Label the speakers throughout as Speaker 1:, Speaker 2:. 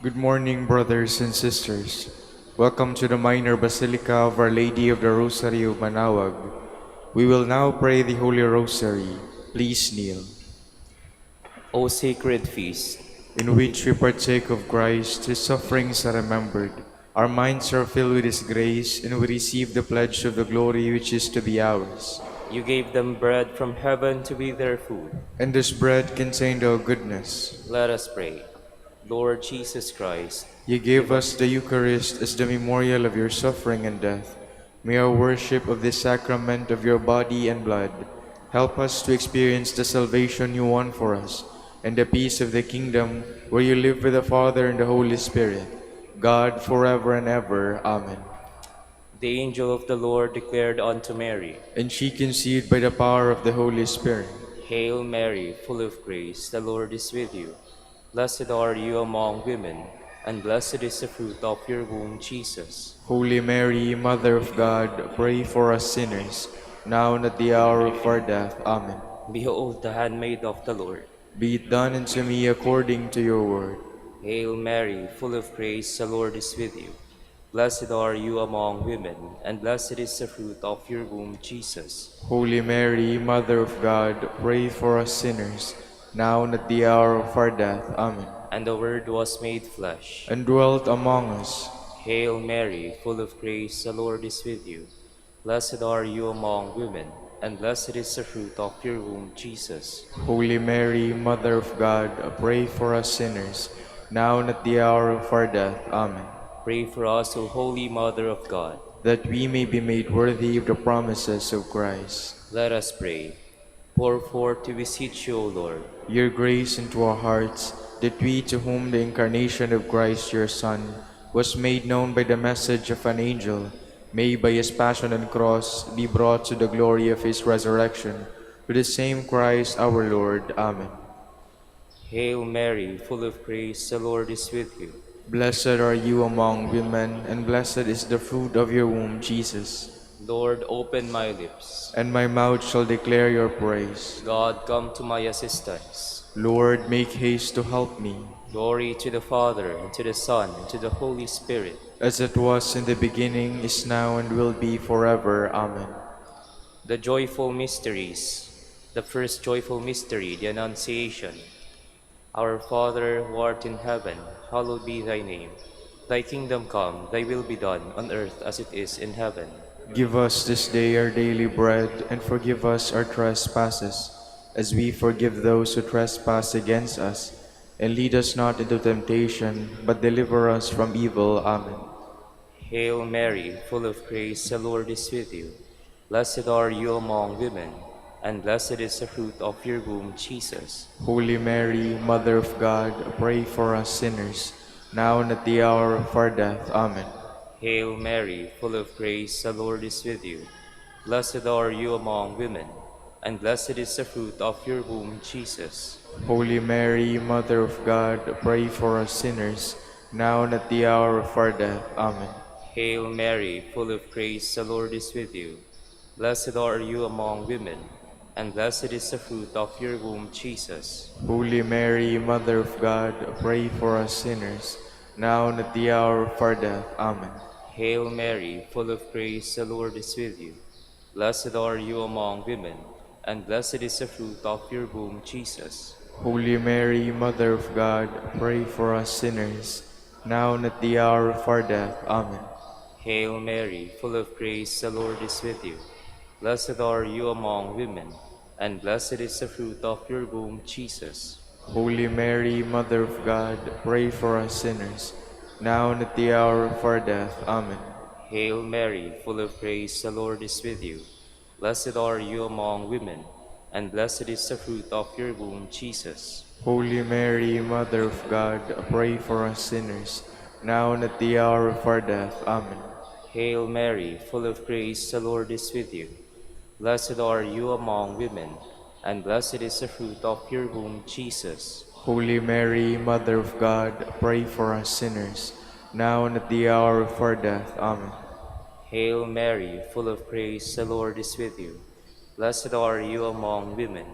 Speaker 1: Good morning, brothers and sisters. Welcome to the Minor Basilica of Our Lady of the Rosary of Manaoag. We will now pray the Holy Rosary. Please kneel.
Speaker 2: O sacred feast,
Speaker 1: In which we partake of Christ, His sufferings are remembered. Our minds are filled with His grace, and we receive the pledge of the glory which is to be ours.
Speaker 2: you gave them bread from heaven to be their food.
Speaker 1: And this bread contained our goodness.
Speaker 2: Let us pray. Lord Jesus Christ,
Speaker 1: You gave us the Eucharist as the memorial of your suffering and death. May our worship of this sacrament of your body and blood help us to experience the salvation you won for us and the peace of the kingdom where you live with the Father and the Holy Spirit, God forever and ever. Amen.
Speaker 2: the angel of the Lord declared unto Mary,
Speaker 1: And she conceived by the power of the Holy Spirit.
Speaker 2: Hail Mary, full of grace, the Lord is with you. Blessed are you among women, and blessed is the fruit of your womb, Jesus.
Speaker 1: Holy Mary, Mother of God, pray for us sinners, now and at the hour of our death. Amen.
Speaker 2: Behold the handmaid of the Lord.
Speaker 1: Be it done unto me according to your word.
Speaker 2: Hail Mary, full of grace, the Lord is with you. Blessed are you among women, and blessed is the fruit of your womb, Jesus.
Speaker 1: Holy Mary, Mother of God, pray for us sinners, now and at the hour of our death. Amen.
Speaker 2: And the Word was made flesh,
Speaker 1: And dwelt among us.
Speaker 2: Hail Mary, full of grace, the Lord is with you. Blessed are you among women, and blessed is the fruit of your womb, Jesus.
Speaker 1: Holy Mary, Mother of God, pray for us sinners, now and at the hour of our death. Amen.
Speaker 2: Pray for us, O Holy Mother of God.
Speaker 1: That we may be made worthy of the promises of Christ.
Speaker 2: Let us pray. Pour forth to beseech you, O Lord,
Speaker 1: Your grace into our hearts, that we to whom the incarnation of Christ your Son was made known by the message of an angel, may by his passion and cross be brought to the glory of his resurrection. Through the same Christ our Lord. Amen.
Speaker 2: Hail Mary, full of grace, the Lord is with you.
Speaker 1: Blessed are you among women, and blessed is the fruit of your womb, Jesus.
Speaker 2: Lord, open my lips.
Speaker 1: And my mouth shall declare your praise.
Speaker 2: God, come to my assistance.
Speaker 1: Lord, make haste to help me.
Speaker 2: Glory to the Father, and to the Son, and to the Holy Spirit.
Speaker 1: As it was in the beginning, is now, and will be forever. Amen.
Speaker 2: The joyful mysteries. The first joyful mystery, the Annunciation. Our Father, who art in heaven, hallowed be thy name. Thy kingdom come, thy will be done, on earth as it is in heaven.
Speaker 1: Give us this day our daily bread, and forgive us our trespasses, as we forgive those who trespass against us. And lead us not into temptation, but deliver us from evil. Amen.
Speaker 2: Hail Mary, full of grace, the Lord is with you. Blessed are you among women, and blessed is the fruit of your womb, Jesus.
Speaker 1: Holy Mary, Mother of God, pray for us sinners, now and at the hour of our death. Amen.
Speaker 2: Hail Mary, full of grace, the Lord is with you. Blessed are you among women, and blessed is the fruit of your womb, Jesus.
Speaker 1: Holy Mary, Mother of God, pray for us sinners, now and at the hour of our death. Amen.
Speaker 2: Hail Mary, full of grace, the Lord is with you. Blessed are you among women, and blessed is the fruit of your womb, Jesus.
Speaker 1: Holy Mary, Mother of God, pray for us sinners, now and at the hour of our death. Amen.
Speaker 2: Hail Mary, full of grace, the Lord is with you. Blessed are you among women, and blessed is the fruit of your womb, Jesus.
Speaker 1: Holy Mary, Mother of God, pray for us sinners, now and at the hour of our death. Amen.
Speaker 2: Hail Mary, full of grace, the Lord is with you. Blessed are you among women, and blessed is the fruit of your womb, Jesus.
Speaker 1: Holy Mary, Mother of God, pray for us sinners, now and at the hour of our death. Amen.
Speaker 2: Hail Mary, full of grace, the Lord is with you. Blessed are you among women, and blessed is the fruit of your womb, Jesus.
Speaker 1: Holy Mary, Mother of God, pray for us sinners, now and at the hour of our death. Amen.
Speaker 2: Hail Mary, full of grace, the Lord is with you. Blessed are you among women, and blessed is the fruit of your womb, Jesus.
Speaker 1: Holy Mary, Mother of God, pray for us sinners, now and at the hour of our death. Amen.
Speaker 2: Hail Mary, full of grace, the Lord is with you. Blessed are you among women,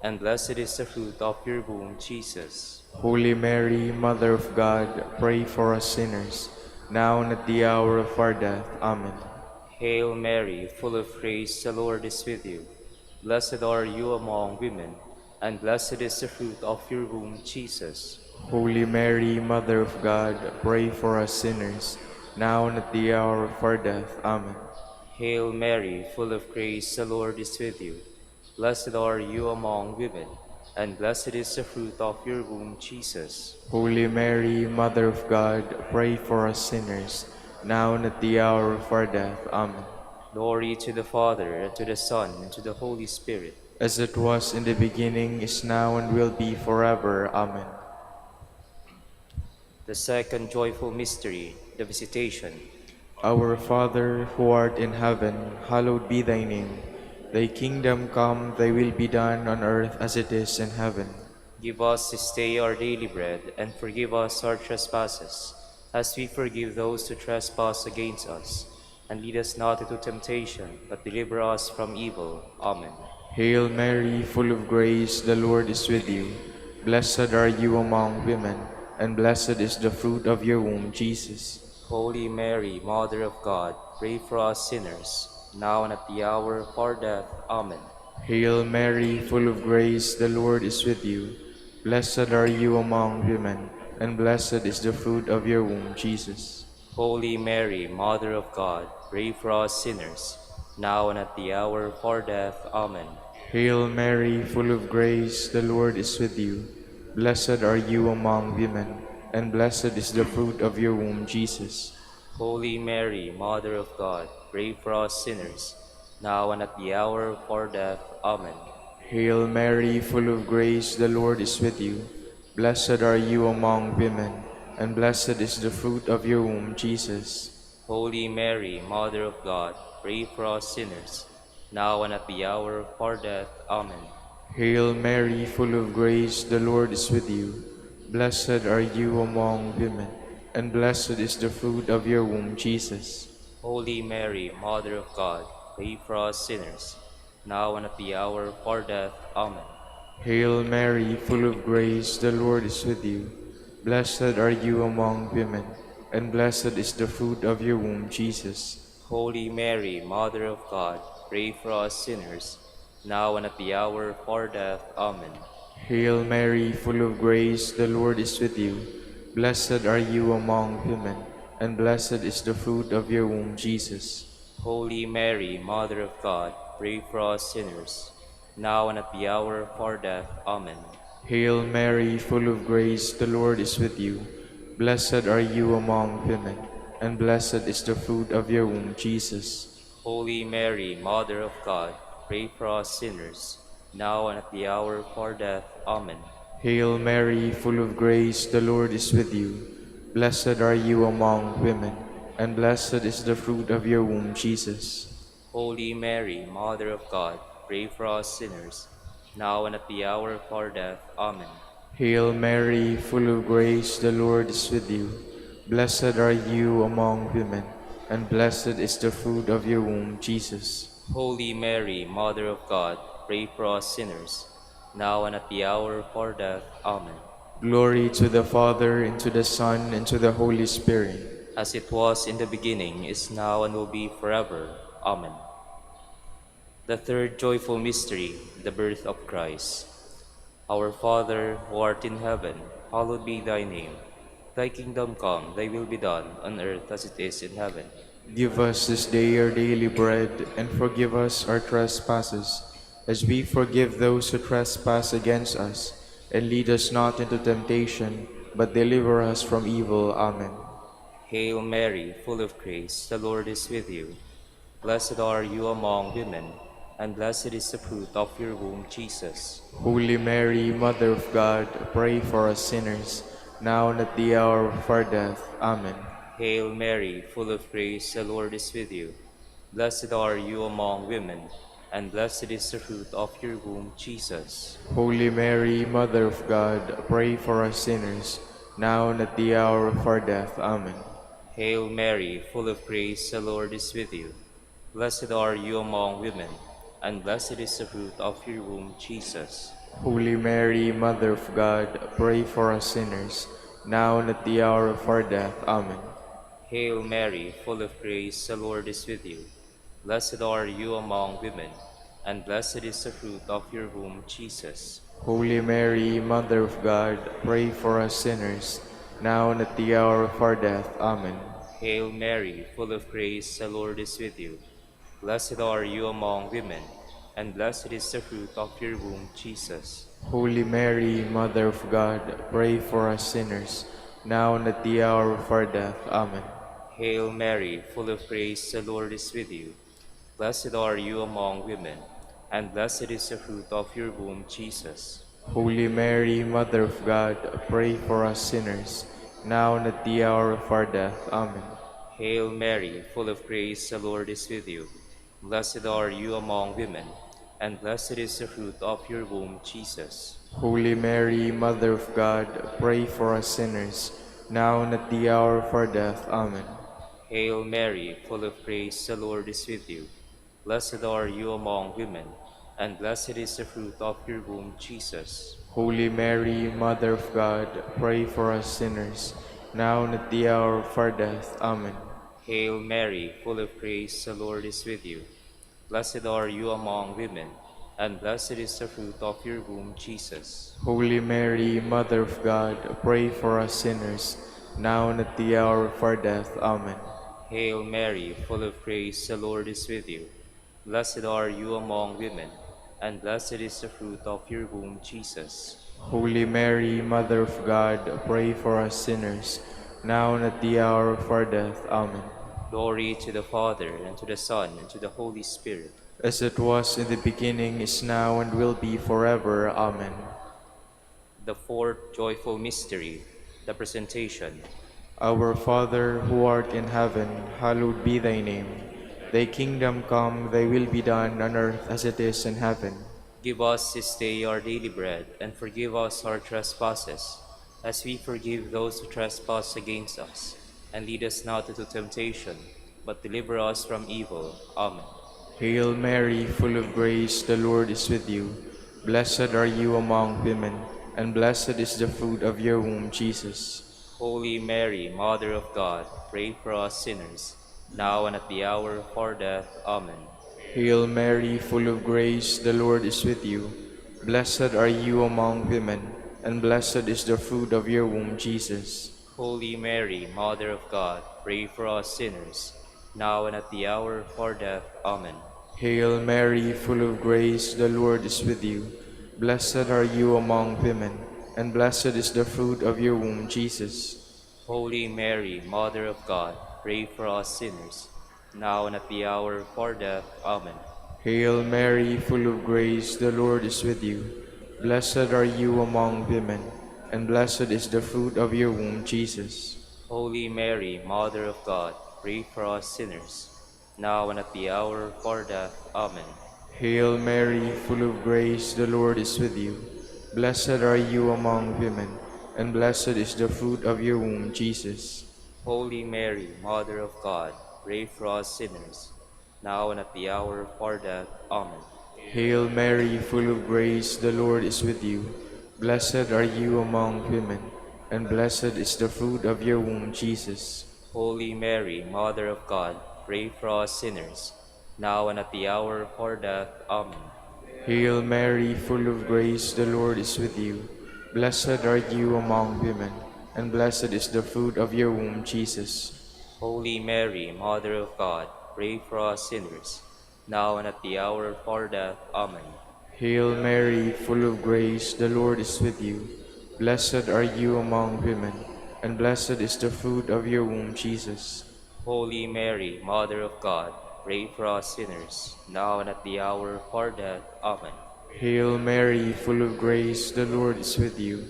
Speaker 2: and blessed is the fruit of your womb, Jesus.
Speaker 1: Holy Mary, Mother of God, pray for us sinners, now and at the hour of our death. Amen.
Speaker 2: Hail Mary, full of grace, the Lord is with you. Blessed are you among women, and blessed is the fruit of your womb, Jesus.
Speaker 1: Holy Mary, Mother of God, pray for us sinners, now and at the hour of our death. Amen.
Speaker 2: Hail Mary, full of grace, the Lord is with you. Blessed are you among women, and blessed is the fruit of your womb, Jesus.
Speaker 1: Holy Mary, Mother of God, pray for us sinners, now and at the hour of our death. Amen.
Speaker 2: Glory to the Father, and to the Son, and to the Holy Spirit.
Speaker 1: As it was in the beginning, is now, and will be forever. Amen.
Speaker 2: The second joyful mystery, the Visitation.
Speaker 1: Our Father, who art in heaven, hallowed be thy name. Thy kingdom come, thy will be done on earth as it is in heaven.
Speaker 2: Give us this day our daily bread, and forgive us our trespasses, as we forgive those who trespass against us. And lead us not into temptation, but deliver us from evil. Amen.
Speaker 1: Hail Mary, full of grace, the Lord is with you. Blessed are you among women, and blessed is the fruit of your womb, Jesus.
Speaker 2: Holy Mary, Mother of God, pray for us sinners, now and at the hour of our death. Amen.
Speaker 1: Hail Mary, full of grace, the Lord is with you. Blessed are you among women, and blessed is the fruit of your womb, Jesus.
Speaker 2: Holy Mary, Mother of God, pray for us sinners, now and at the hour of our death. Amen.
Speaker 1: Hail Mary, full of grace, the Lord is with you. Blessed are you among women, and blessed is the fruit of your womb, Jesus.
Speaker 2: Holy Mary, Mother of God, pray for us sinners, now and at the hour of our death. Amen.
Speaker 1: Hail Mary, full of grace, the Lord is with you. Blessed are you among women, and blessed is the fruit of your womb, Jesus.
Speaker 2: Holy Mary, Mother of God, pray for us sinners, now and at the hour of our death. Amen.
Speaker 1: Hail Mary, full of grace, the Lord is with you. Blessed are you among women, and blessed is the fruit of your womb, Jesus.
Speaker 2: Holy Mary, Mother of God, pray for us sinners, now and at the hour of our death. Amen.
Speaker 1: Hail Mary, full of grace, the Lord is with you. Blessed are you among women, and blessed is the fruit of your womb, Jesus.
Speaker 2: Holy Mary, Mother of God, pray for us sinners, now and at the hour of our death. Amen.
Speaker 1: Hail Mary, full of grace, the Lord is with you. Blessed are you among women, and blessed is the fruit of your womb, Jesus.
Speaker 2: Holy Mary, Mother of God, pray for us sinners, now and at the hour of our death. Amen.
Speaker 1: Hail Mary, full of grace, the Lord is with you. Blessed are you among women, and blessed is the fruit of your womb, Jesus.
Speaker 2: Holy Mary, Mother of God, pray for us sinners, now and at the hour of our death. Amen.
Speaker 1: Hail Mary, full of grace, the Lord is with you. Blessed are you among women, and blessed is the fruit of your womb, Jesus.
Speaker 2: Holy Mary, Mother of God, pray for us sinners, now and at the hour of our death. Amen.
Speaker 1: Hail Mary, full of grace, the Lord is with you. Blessed are you among women, and blessed is the fruit of your womb, Jesus.
Speaker 2: Holy Mary, Mother of God, pray for us sinners, now and at the hour of our death. Amen.
Speaker 1: Glory to the Father, and to the Son, and to the Holy Spirit.
Speaker 2: As it was in the beginning, is now, and will be forever. Amen. The third joyful mystery, the birth of Christ. Our Father, who art in heaven, hallowed be thy name. Thy kingdom come, thy will be done, on earth as it is in heaven.
Speaker 1: Give us this day our daily bread, and forgive us our trespasses, as we forgive those who trespass against us. And lead us not into temptation, but deliver us from evil. Amen.
Speaker 2: Hail Mary, full of grace, the Lord is with you. Blessed are you among women, and blessed is the fruit of your womb, Jesus.
Speaker 1: Holy Mary, Mother of God, pray for us sinners, now and at the hour of our death. Amen.
Speaker 2: Hail Mary, full of grace, the Lord is with you. Blessed are you among women, and blessed is the fruit of your womb, Jesus.
Speaker 1: Holy Mary, Mother of God, pray for us sinners, now and at the hour of our death. Amen.
Speaker 2: Hail Mary, full of grace, the Lord is with you. Blessed are you among women, and blessed is the fruit of your womb, Jesus.
Speaker 1: Holy Mary, Mother of God, pray for us sinners, now and at the hour of our death. Amen.
Speaker 2: Hail Mary, full of grace, the Lord is with you. Blessed are you among women, and blessed is the fruit of your womb, Jesus.
Speaker 1: Holy Mary, Mother of God, pray for us sinners, now and at the hour of our death. Amen.
Speaker 2: Hail Mary, full of grace, the Lord is with you. Blessed are you among women, and blessed is the fruit of your womb, Jesus.
Speaker 1: Holy Mary, Mother of God, pray for us sinners, now and at the hour of our death. Amen.
Speaker 2: Hail Mary, full of grace, the Lord is with you. Blessed are you among women, and blessed is the fruit of your womb, Jesus.
Speaker 1: Holy Mary, Mother of God, pray for us sinners, now and at the hour of our death. Amen.
Speaker 2: Hail Mary, full of grace, the Lord is with you. Blessed are you among women, and blessed is the fruit of your womb, Jesus.
Speaker 1: Holy Mary, Mother of God, pray for us sinners, now and at the hour of our death. Amen.
Speaker 2: Hail Mary, full of grace, the Lord is with you. Blessed are you among women, and blessed is the fruit of your womb, Jesus.
Speaker 1: Holy Mary, Mother of God, pray for us sinners, now and at the hour of our death. Amen.
Speaker 2: Hail Mary, full of grace, the Lord is with you. Blessed are you among women, and blessed is the fruit of your womb, Jesus.
Speaker 1: Holy Mary, Mother of God, pray for us sinners, now and at the hour of our death. Amen.
Speaker 2: Hail Mary, full of grace, the Lord is with you. Blessed are you among women, and blessed is the fruit of your womb, Jesus.
Speaker 1: Holy Mary, Mother of God, pray for us sinners, now and at the hour of our death. Amen.
Speaker 2: Glory to the Father, and to the Son, and to the Holy Spirit.
Speaker 1: As it was in the beginning, is now, and will be forever. Amen.
Speaker 2: The fourth joyful mystery, the Presentation.
Speaker 1: Our Father, who art in heaven, hallowed be thy name. Thy kingdom come, thy will be done on earth as it is in heaven.
Speaker 2: Give us this day our daily bread, and forgive us our trespasses, as we forgive those who trespass against us. And lead us not into temptation, but deliver us from evil. Amen.
Speaker 1: Hail Mary, full of grace, the Lord is with you. Blessed are you among women, and blessed is the fruit of your womb, Jesus.
Speaker 2: Holy Mary, Mother of God, pray for us sinners, now and at the hour of our death. Amen.
Speaker 1: Hail Mary, full of grace, the Lord is with you. Blessed are you among women, and blessed is the fruit of your womb, Jesus.
Speaker 2: Holy Mary, Mother of God, pray for us sinners, now and at the hour of our death. Amen.
Speaker 1: Hail Mary, full of grace, the Lord is with you. Blessed are you among women, and blessed is the fruit of your womb, Jesus.
Speaker 2: Holy Mary, Mother of God, pray for us sinners, now and at the hour of our death. Amen.
Speaker 1: Hail Mary, full of grace, the Lord is with you. Blessed are you among women, and blessed is the fruit of your womb, Jesus.
Speaker 2: Holy Mary, Mother of God, pray for us sinners, now and at the hour of our death. Amen.
Speaker 1: Hail Mary, full of grace, the Lord is with you. Blessed are you among women, and blessed is the fruit of your womb, Jesus.
Speaker 2: Holy Mary, Mother of God, pray for us sinners, now and at the hour of our death. Amen.
Speaker 1: Hail Mary, full of grace, the Lord is with you. Blessed are you among women, and blessed is the fruit of your womb, Jesus.
Speaker 2: Holy Mary, Mother of God, pray for us sinners, now and at the hour of our death. Amen.
Speaker 1: Hail Mary, full of grace, the Lord is with you. Blessed are you among women, and blessed is the fruit of your womb, Jesus.
Speaker 2: Holy Mary, Mother of God, pray for us sinners, now and at the hour of our death. Amen.
Speaker 1: Hail Mary, full of grace, the Lord is with you. Blessed are you among women, and blessed is the fruit of your womb, Jesus.
Speaker 2: Holy Mary, Mother of God, pray for us sinners, now and at the hour of our death. Amen.
Speaker 1: Hail Mary, full of grace, the Lord is with you.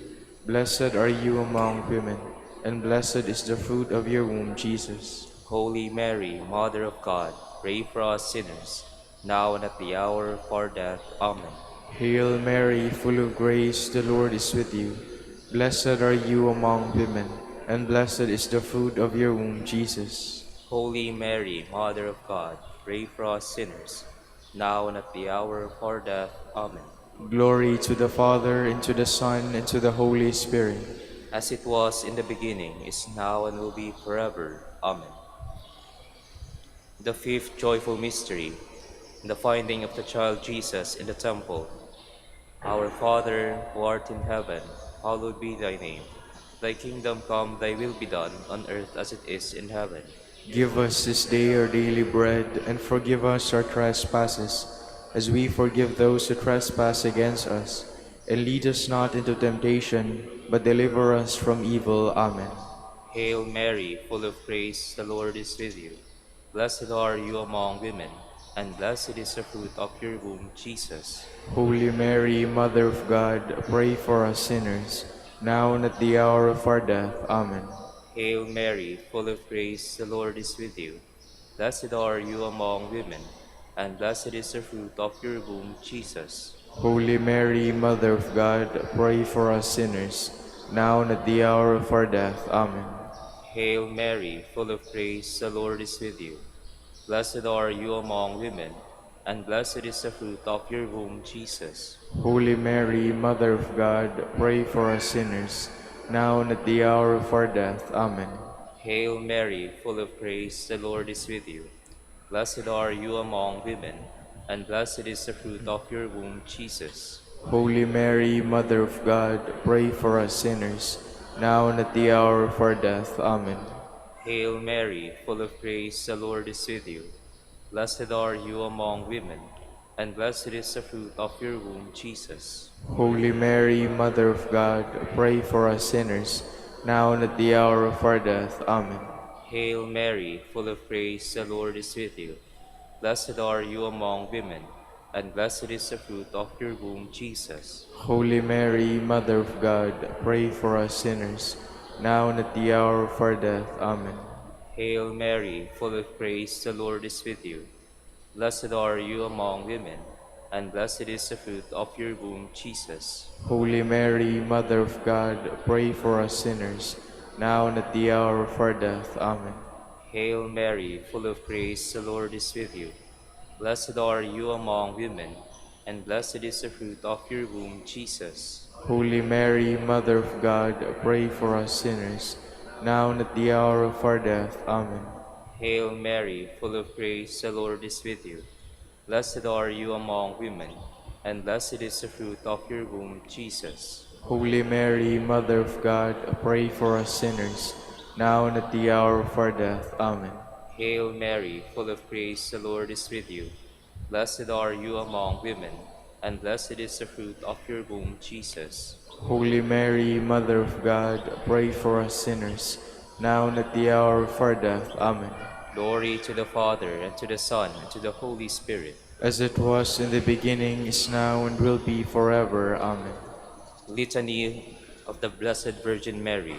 Speaker 1: Blessed are you among women, and blessed is the fruit of your womb, Jesus.
Speaker 2: Holy Mary, Mother of God, pray for us sinners, now and at the hour of our death. Amen.
Speaker 1: Hail Mary, full of grace, the Lord is with you. Blessed are you among women, and blessed is the fruit of your womb, Jesus.
Speaker 2: Holy Mary, Mother of God, pray for us sinners, now and at the hour of our death. Amen.
Speaker 1: Glory to the Father, and to the Son, and to the Holy Spirit.
Speaker 2: as it was in the beginning, is now, and will be forever. Amen. The fifth joyful mystery, the finding of the child Jesus in the temple. Our Father, who art in heaven, hallowed be thy name. Thy kingdom come, thy will be done, on earth as it is in heaven.
Speaker 1: Give us this day our daily bread, and forgive us our trespasses, as we forgive those who trespass against us. And lead us not into temptation, but deliver us from evil. Amen.
Speaker 2: Hail Mary, full of grace, the Lord is with you. Blessed are you among women, and blessed is the fruit of your womb, Jesus.
Speaker 1: Holy Mary, Mother of God, pray for us sinners, now and at the hour of our death. Amen.
Speaker 2: Hail Mary, full of grace, the Lord is with you. Blessed are you among women, and blessed is the fruit of your womb, Jesus.
Speaker 1: Holy Mary, Mother of God, pray for us sinners, now and at the hour of our death. Amen.
Speaker 2: Hail Mary, full of grace, the Lord is with you. Blessed are you among women, and blessed is the fruit of your womb, Jesus.
Speaker 1: Holy Mary, Mother of God, pray for us sinners, now and at the hour of our death. Amen.
Speaker 2: Hail Mary, full of grace, the Lord is with you. Blessed are you among women, and blessed is the fruit of your womb, Jesus.
Speaker 1: Holy Mary, Mother of God, pray for us sinners, now and at the hour of our death. Amen.
Speaker 2: Hail Mary, full of grace, the Lord is with you. Blessed are you among women, and blessed is the fruit of your womb, Jesus.
Speaker 1: Holy Mary, Mother of God, pray for us sinners, now and at the hour of our death. Amen.
Speaker 2: Hail Mary, full of grace, the Lord is with you. Blessed are you among women, and blessed is the fruit of your womb, Jesus.
Speaker 1: Holy Mary, Mother of God, pray for us sinners, now and at the hour of our death. Amen.
Speaker 2: Hail Mary, full of grace, the Lord is with you. Blessed are you among women, and blessed is the fruit of your womb, Jesus.
Speaker 1: Holy Mary, Mother of God, pray for us sinners, now and at the hour of our death. Amen.
Speaker 2: Hail Mary, full of grace, the Lord is with you. Blessed are you among women, and blessed is the fruit of your womb, Jesus.
Speaker 1: Holy Mary, Mother of God, pray for us sinners, now and at the hour of our death. Amen.
Speaker 2: Hail Mary, full of grace, the Lord is with you. Blessed are you among women, and blessed is the fruit of your womb, Jesus.
Speaker 1: Holy Mary, Mother of God, pray for us sinners, now and at the hour of our death. Amen.
Speaker 2: Hail Mary, full of grace, the Lord is with you. Blessed are you among women, and blessed is the fruit of your womb, Jesus.
Speaker 1: Holy Mary, Mother of God, pray for us sinners, now and at the hour of our death. Amen.
Speaker 2: Glory to the Father, and to the Son, and to the Holy Spirit.
Speaker 1: As it was in the beginning, is now, and will be forever. Amen.
Speaker 2: Litany of the Blessed Virgin Mary.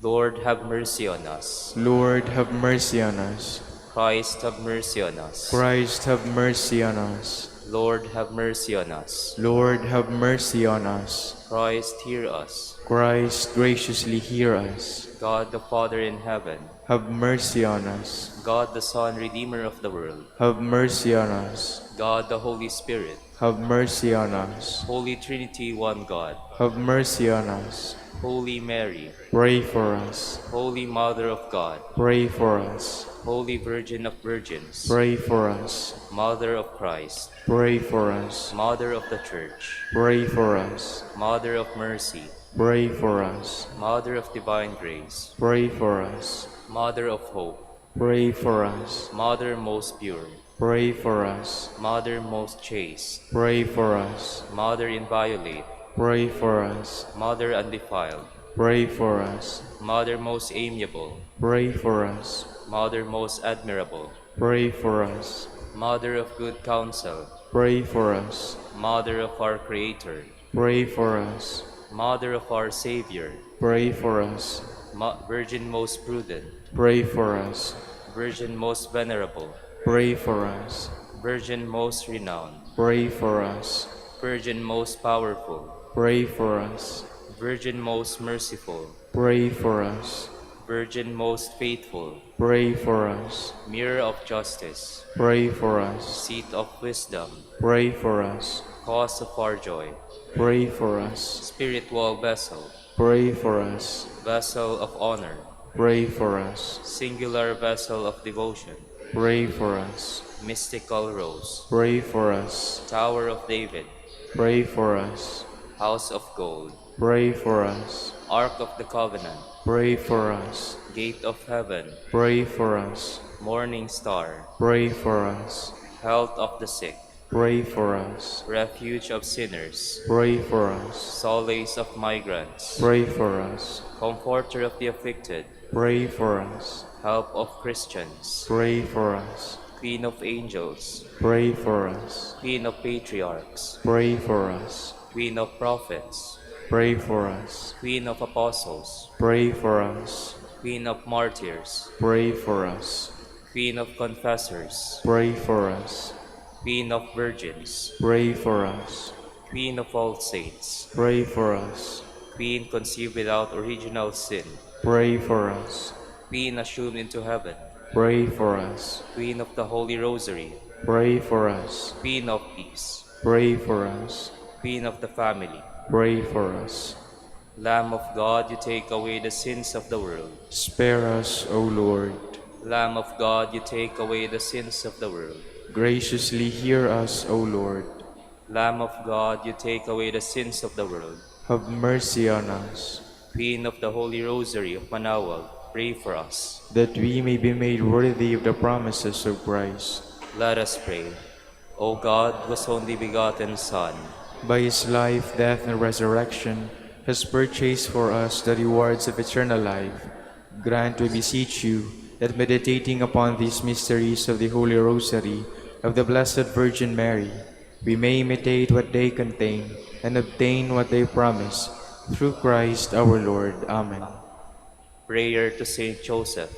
Speaker 2: Lord, have mercy on us.
Speaker 1: Lord, have mercy on us.
Speaker 2: Christ, have mercy on us.
Speaker 1: Christ, have mercy on us.
Speaker 2: Lord, have mercy on us.
Speaker 1: Lord, have mercy on us.
Speaker 2: Christ, hear us.
Speaker 1: Christ, graciously hear us.
Speaker 2: God the Father in heaven,
Speaker 1: Have mercy on us.
Speaker 2: God the Son, Redeemer of the world,
Speaker 1: Have mercy on us.
Speaker 2: God the Holy Spirit,
Speaker 1: Have mercy on us.
Speaker 2: Holy Trinity, one God,
Speaker 1: Have mercy on us.
Speaker 2: Holy Mary,
Speaker 1: Pray for us.
Speaker 2: Holy Mother of God,
Speaker 1: Pray for us.
Speaker 2: Holy Virgin of Virgins,
Speaker 1: Pray for us.
Speaker 2: Mother of Christ,
Speaker 1: Pray for us.
Speaker 2: Mother of the Church,
Speaker 1: Pray for us.
Speaker 2: Mother of Mercy,
Speaker 1: Pray for us.
Speaker 2: Mother of Divine Grace,
Speaker 1: Pray for us.
Speaker 2: Mother of Hope,
Speaker 1: Pray for us.
Speaker 2: Mother most pure,
Speaker 1: Pray for us.
Speaker 2: Mother most chaste,
Speaker 1: Pray for us.
Speaker 2: Mother inviolate,
Speaker 1: Pray for us.
Speaker 2: Mother undefiled,
Speaker 1: Pray for us.
Speaker 2: Mother most amiable,
Speaker 1: Pray for us.
Speaker 2: Mother most admirable,
Speaker 1: Pray for us.
Speaker 2: Mother of good counsel,
Speaker 1: Pray for us.
Speaker 2: Mother of our Creator,
Speaker 1: Pray for us.
Speaker 2: Mother of our Savior,
Speaker 1: Pray for us.
Speaker 2: Virgin most prudent,
Speaker 1: Pray for us.
Speaker 2: Virgin most venerable,
Speaker 1: Pray for us.
Speaker 2: Virgin most renowned,
Speaker 1: Pray for us.
Speaker 2: Virgin most powerful,
Speaker 1: Pray for us.
Speaker 2: Virgin most merciful,
Speaker 1: Pray for us.
Speaker 2: Virgin most faithful,
Speaker 1: pray for us.
Speaker 2: Mirror of justice,
Speaker 1: Pray for us.
Speaker 2: Seat of wisdom,
Speaker 1: Pray for us.
Speaker 2: Cause of our joy,
Speaker 1: Pray for us.
Speaker 2: Spiritual vessel,
Speaker 1: Pray for us.
Speaker 2: Vessel of honor,
Speaker 1: Pray for us.
Speaker 2: Singular vessel of devotion,
Speaker 1: Pray for us.
Speaker 2: Mystical rose,
Speaker 1: Pray for us.
Speaker 2: Tower of David,
Speaker 1: Pray for us.
Speaker 2: House of gold,
Speaker 1: Pray for us.
Speaker 2: Ark of the covenant,
Speaker 1: Pray for us.
Speaker 2: Gate of heaven,
Speaker 1: Pray for us.
Speaker 2: Morning star,
Speaker 1: Pray for us.
Speaker 2: Health of the sick,
Speaker 1: Pray for us.
Speaker 2: Refuge of sinners,
Speaker 1: Pray for us.
Speaker 2: Solace of migrants,
Speaker 1: Pray for us.
Speaker 2: Comforter of the afflicted,
Speaker 1: Pray for us.
Speaker 2: Help of Christians,
Speaker 1: Pray for us.
Speaker 2: Queen of angels,
Speaker 1: Pray for us.
Speaker 2: Queen of patriarchs,
Speaker 1: Pray for us.
Speaker 2: Queen of prophets,
Speaker 1: Pray for us.
Speaker 2: Queen of apostles,
Speaker 1: Pray for us.
Speaker 2: Queen of martyrs,
Speaker 1: Pray for us.
Speaker 2: Queen of confessors,
Speaker 1: Pray for us.
Speaker 2: Queen of virgins,
Speaker 1: Pray for us.
Speaker 2: Queen of all saints,
Speaker 1: Pray for us.
Speaker 2: Queen conceived without original sin,
Speaker 1: Pray for us.
Speaker 2: Queen assumed into heaven,
Speaker 1: Pray for us.
Speaker 2: Queen of the Holy Rosary,
Speaker 1: Pray for us.
Speaker 2: Queen of peace,
Speaker 1: Pray for us.
Speaker 2: Queen of the family,
Speaker 1: Pray for us.
Speaker 2: Lamb of God, you take away the sins of the world.
Speaker 1: Spare us, O Lord.
Speaker 2: Lamb of God, you take away the sins of the world.
Speaker 1: Graciously hear us, O Lord.
Speaker 2: Lamb of God, you take away the sins of the world.
Speaker 1: Have mercy on us,
Speaker 2: Queen of the Holy Rosary of Manaoag, pray for us.
Speaker 1: that we may be made worthy of the promises of Christ.
Speaker 2: Let us pray. O God, whose only begotten Son,
Speaker 1: By his life, death, and resurrection, has purchased for us the rewards of eternal life. Grant, we beseech you, that meditating upon these mysteries of the Holy Rosary of the Blessed Virgin Mary, we may imitate what they contain and obtain what they promise. Through Christ our Lord. Amen.
Speaker 2: prayer to Saint Joseph.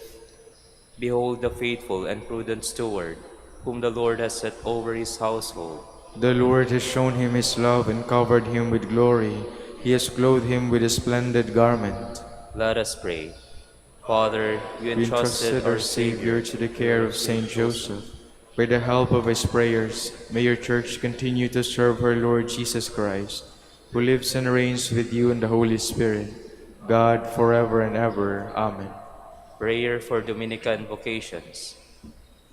Speaker 2: Behold the faithful and prudent steward, whom the Lord has set over his household.
Speaker 1: The Lord has shown him his love and covered him with glory. He has clothed him with a splendid garment.
Speaker 2: Let us pray. Father, you
Speaker 1: We
Speaker 2: entrusted our Savior
Speaker 1: to the care of Saint Joseph. By the help of his prayers, may your Church continue to serve her Lord Jesus Christ, who lives and reigns with you in the Holy Spirit, God, forever and ever. Amen.
Speaker 2: prayer for Dominican vocations.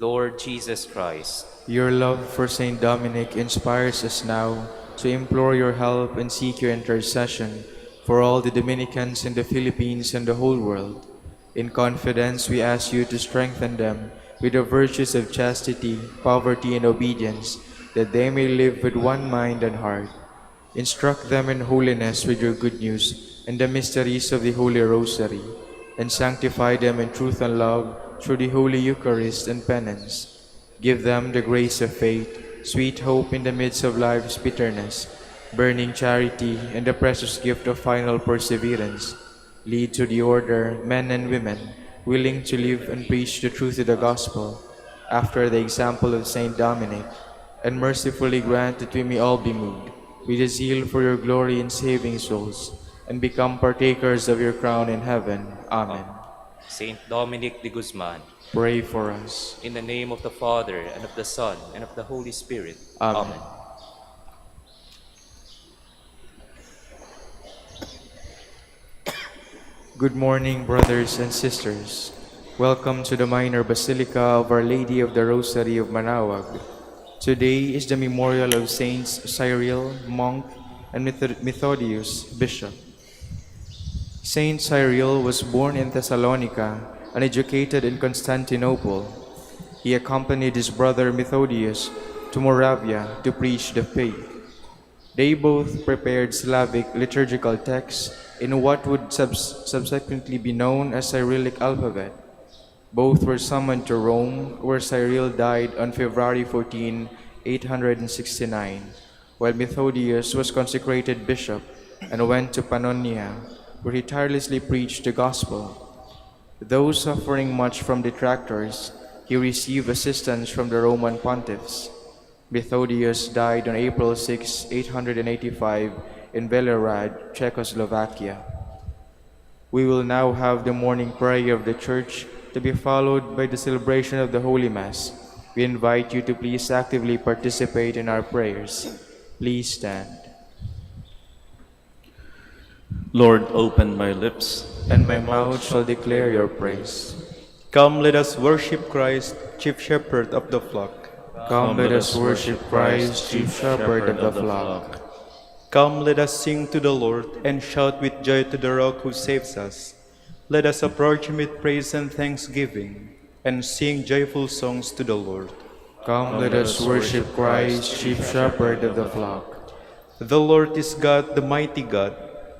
Speaker 2: Lord Jesus Christ,
Speaker 1: Your love for Saint Dominic inspires us now to implore your help and seek your intercession for all the Dominicans in the Philippines and the whole world. In confidence, we ask you to strengthen them with the virtues of chastity, poverty, and obedience, that they may live with one mind and heart. Instruct them in holiness with your good news and the mysteries of the Holy Rosary, and sanctify them in truth and love through the Holy Eucharist and penance. Give them the grace of faith, sweet hope in the midst of life's bitterness, burning charity, and the precious gift of final perseverance. Lead to the order men and women willing to live and preach the truth of the gospel, after the example of Saint Dominic, and mercifully grant that we may all be moved with a zeal for your glory in saving souls, and become partakers of your crown in heaven. Amen.
Speaker 2: Saint Dominic de Guzman,
Speaker 1: Pray for us.
Speaker 2: in the name of the Father, and of the Son, and of the Holy Spirit.
Speaker 1: Amen. Good morning, brothers and sisters. Welcome to the Minor Basilica of Our Lady of the Rosary of Manaoag. Today is the memorial of Saints Cyril, monk, and Methodius, bishop. Saint Cyril was born in Thessalonica and educated in Constantinople. He accompanied his brother Methodius to Moravia to preach the faith. They both prepared Slavic liturgical texts in what would subsequently be known as Cyrillic alphabet. Both were summoned to Rome, where Cyril died on February 14, 869, while Methodius was consecrated bishop and went to Pannonia, where he tirelessly preached the gospel. Though suffering much from detractors, he received assistance from the Roman pontiffs. Methodius died on April 6, 885 in Bělehrad, Czechoslovakia. We will now have the morning prayer of the Church to be followed by the celebration of the Holy Mass. We invite you to please actively participate in our prayers. Please stand.
Speaker 3: Lord, open my lips,
Speaker 1: And my mouth shall declare your praise.
Speaker 4: Come, let us worship Christ, chief shepherd of the flock.
Speaker 1: Come, let us worship Christ, chief shepherd of the flock.
Speaker 4: Come, let us sing to the Lord and shout with joy to the rock who saves us. Let us approach him with praise and thanksgiving and sing joyful songs to the Lord.
Speaker 1: Come, let us worship Christ, chief shepherd of the flock.
Speaker 4: The Lord is God, the mighty God,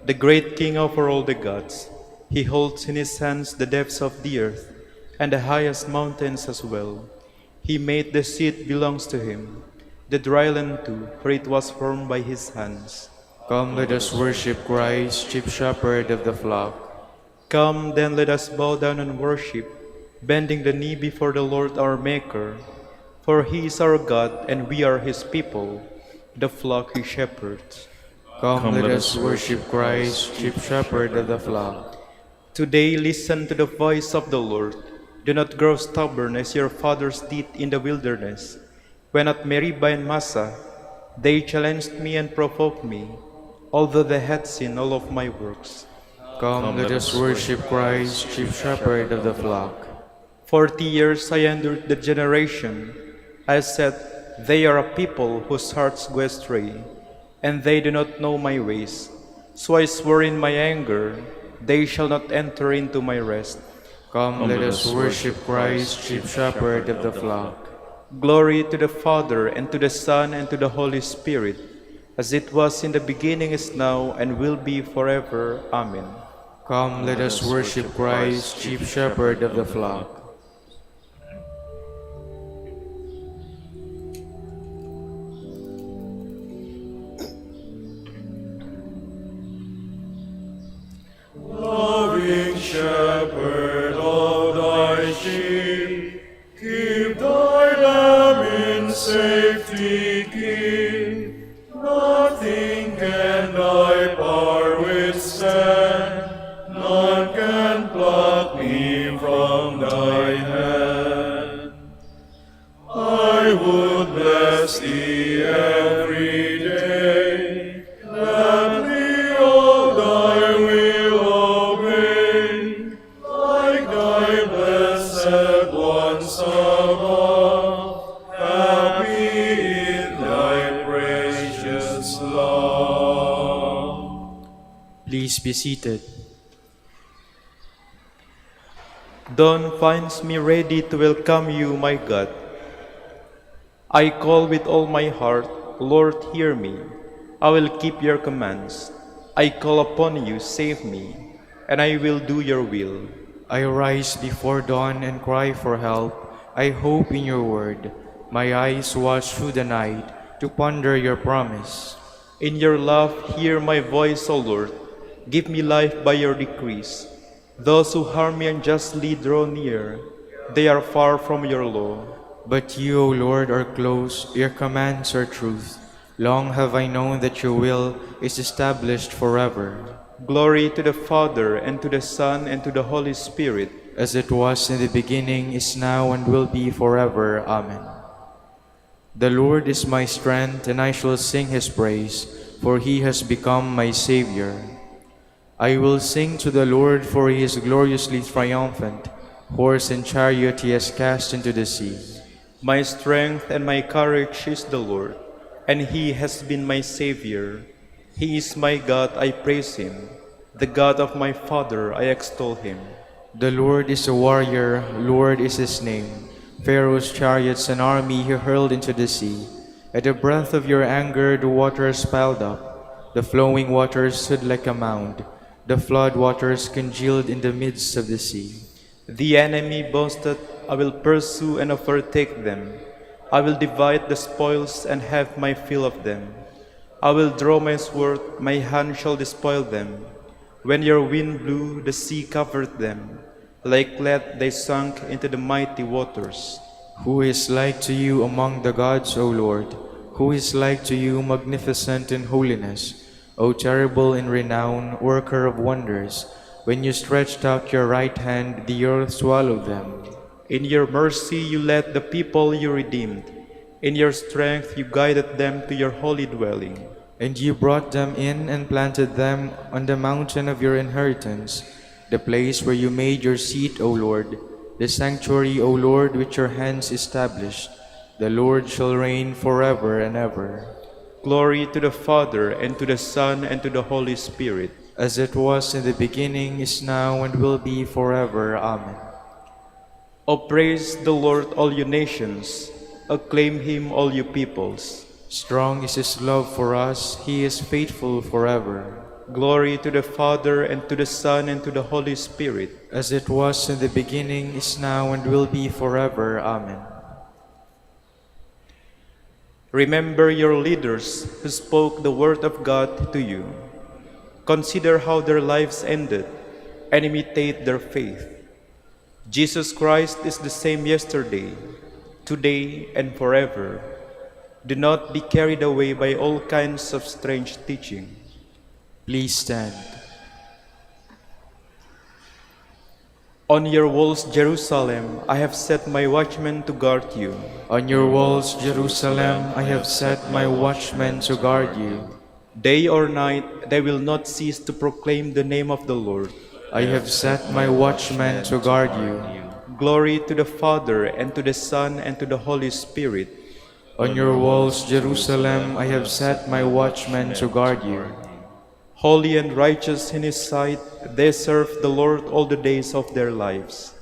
Speaker 4: the great King over all the gods. He holds in his hands the depths of the earth and the highest mountains as well. He made the sea, it belongs to him, the dry land too, for it was formed by his hands.
Speaker 1: Come, let us worship Christ, chief shepherd of the flock.
Speaker 4: Come, then let us bow down and worship, bending the knee before the Lord our Maker. For he is our God, and we are his people, the flock he shepherds.
Speaker 1: Come, let us worship Christ, chief shepherd of the flock.
Speaker 4: Today listen to the voice of the Lord. Do not grow stubborn as your fathers did in the wilderness. When at Meribah and Massa, they challenged me and provoked me, although they had seen all of my works.
Speaker 1: Come, let us worship Christ, chief shepherd of the flock.
Speaker 4: 40 years I endured the generation. I said, they are a people whose hearts go astray, and they do not know my ways. So I swore in my anger, they shall not enter into my rest.
Speaker 1: Come, let us worship Christ, chief shepherd of the flock.
Speaker 4: Glory to the Father, and to the Son, and to the Holy Spirit, as it was in the beginning, is now, and will be forever. Amen.
Speaker 1: Come, let us worship Christ, chief shepherd of the flock.
Speaker 5: Loving shepherd of thy sheep, keep thy lamb in safety, keep. Nothing can thy power withstand, none can pluck me from thy hand. I would bless thee every day, gladly all thy will obey, like thy blessed ones above, happy in thy precious love.
Speaker 1: Please be seated.
Speaker 4: Dawn finds me ready to welcome you, my God. I call with all my heart, Lord, hear me. I will keep your commands. I call upon you, save me, and I will do your will.
Speaker 1: I rise before dawn and cry for help. I hope in your word. My eyes watch through the night to ponder your promise.
Speaker 4: In your love, hear my voice, O Lord. Give me life by your decrees. Those who harm me unjustly draw near. They are far from your law.
Speaker 1: But you, O Lord, are close. Your commands are truth. Long have I known that your will is established forever.
Speaker 4: Glory to the Father, and to the Son, and to the Holy Spirit.
Speaker 1: As it was in the beginning, is now, and will be forever. Amen. The Lord is my strength, and I shall sing his praise, for he has become my Savior. I will sing to the Lord, for he is gloriously triumphant. Horse and chariot he has cast into the sea.
Speaker 4: My strength and my courage is the Lord, and he has been my Savior. He is my God, I praise him. The God of my father, I extol him.
Speaker 1: The Lord is a warrior, Lord is his name. Pharaoh's chariots and army he hurled into the sea. At the breath of your anger the waters piled up. The flowing waters stood like a mound. The flood waters congealed in the midst of the sea.
Speaker 4: The enemy boasted, I will pursue and overtake them. I will divide the spoils and have my fill of them. I will draw my sword, my hand shall despoil them. When your wind blew, the sea covered them. Like lead they sunk into the mighty waters.
Speaker 1: Who is like to you among the gods, O Lord? Who is like to you, magnificent in holiness? O terrible in renown, worker of wonders, When you stretched out your right hand, the earth swallowed them.
Speaker 4: In your mercy you led the people you redeemed. In your strength you guided them to your holy dwelling.
Speaker 1: And you brought them in and planted them on the mountain of your inheritance, the place where you made your seat, O Lord, the sanctuary, O Lord, which your hands established. The Lord shall reign forever and ever.
Speaker 4: Glory to the Father, and to the Son, and to the Holy Spirit.
Speaker 1: As it was in the beginning, is now, and will be forever. Amen.
Speaker 4: O praise the Lord, all you nations. Acclaim him, all you peoples.
Speaker 1: Strong is his love for us, he is faithful forever.
Speaker 4: Glory to the Father, and to the Son, and to the Holy Spirit.
Speaker 1: As it was in the beginning, is now, and will be forever. Amen.
Speaker 4: Remember your leaders who spoke the word of God to you. Consider how their lives ended, and imitate their faith. Jesus Christ is the same yesterday, today, and forever. Do not be carried away by all kinds of strange teaching.
Speaker 1: Please stand.
Speaker 4: On your walls, Jerusalem, I have set my watchmen to guard you.
Speaker 1: On your walls, Jerusalem, I have set my watchmen to guard you.
Speaker 4: Day or night, they will not cease to proclaim the name of the Lord.
Speaker 1: I have set my watchmen to guard you.
Speaker 4: Glory to the Father, and to the Son, and to the Holy Spirit.
Speaker 1: On your walls, Jerusalem, I have set my watchmen to guard you.
Speaker 4: Holy and righteous in his sight, they serve the Lord all the days of their lives.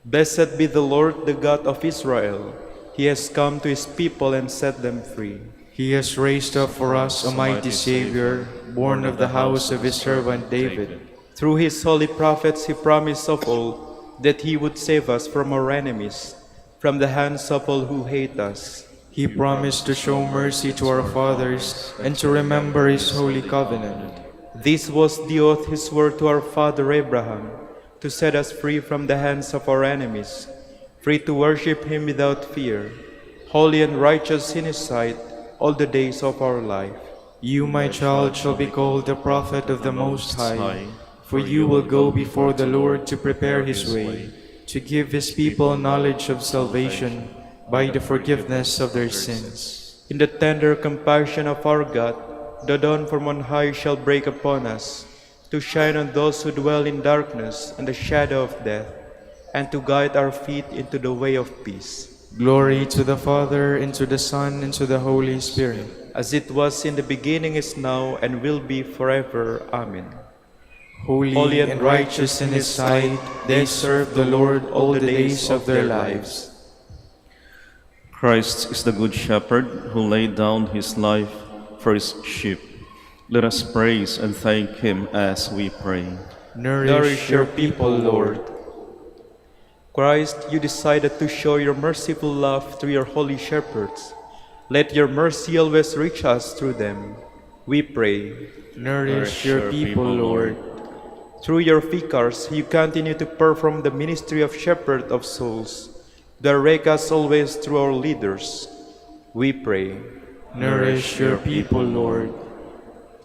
Speaker 4: Blessed be the Lord, the God of Israel. He has come to his people and set them free.
Speaker 1: He has raised up for us a mighty Savior, born of the house of his servant David.
Speaker 4: Through his holy prophets he promised of old that he would save us from our enemies, from the hands of all who hate us.
Speaker 1: He promised to show mercy to our fathers and to remember his holy covenant.
Speaker 4: This was the oath he swore to our father Abraham, to set us free from the hands of our enemies, free to worship him without fear, holy and righteous in his sight all the days of our life.
Speaker 1: You, my child, shall be called the prophet of the Most High, for you will go before the Lord to prepare his way, to give his people knowledge of salvation by the forgiveness of their sins.
Speaker 4: In the tender compassion of our God, the dawn from on high shall break upon us, to shine on those who dwell in darkness and the shadow of death, and to guide our feet into the way of peace.
Speaker 1: Glory to the Father, and to the Son, and to the Holy Spirit.
Speaker 4: As it was in the beginning, is now, and will be forever. Amen.
Speaker 1: Holy and righteous in his sight, they serve the Lord all the days of their lives.
Speaker 3: Christ is the good shepherd who laid down his life for his sheep. Let us praise and thank him as we pray.
Speaker 1: Nourish your people, Lord.
Speaker 4: Christ, you decided to show your merciful love through your holy shepherds. Let your mercy always reach us through them. We pray.
Speaker 1: Nourish your people, Lord.
Speaker 4: Through your vicars, you continue to perform the ministry of shepherd of souls. Direct us always through our leaders. We pray.
Speaker 1: Nourish your people, Lord.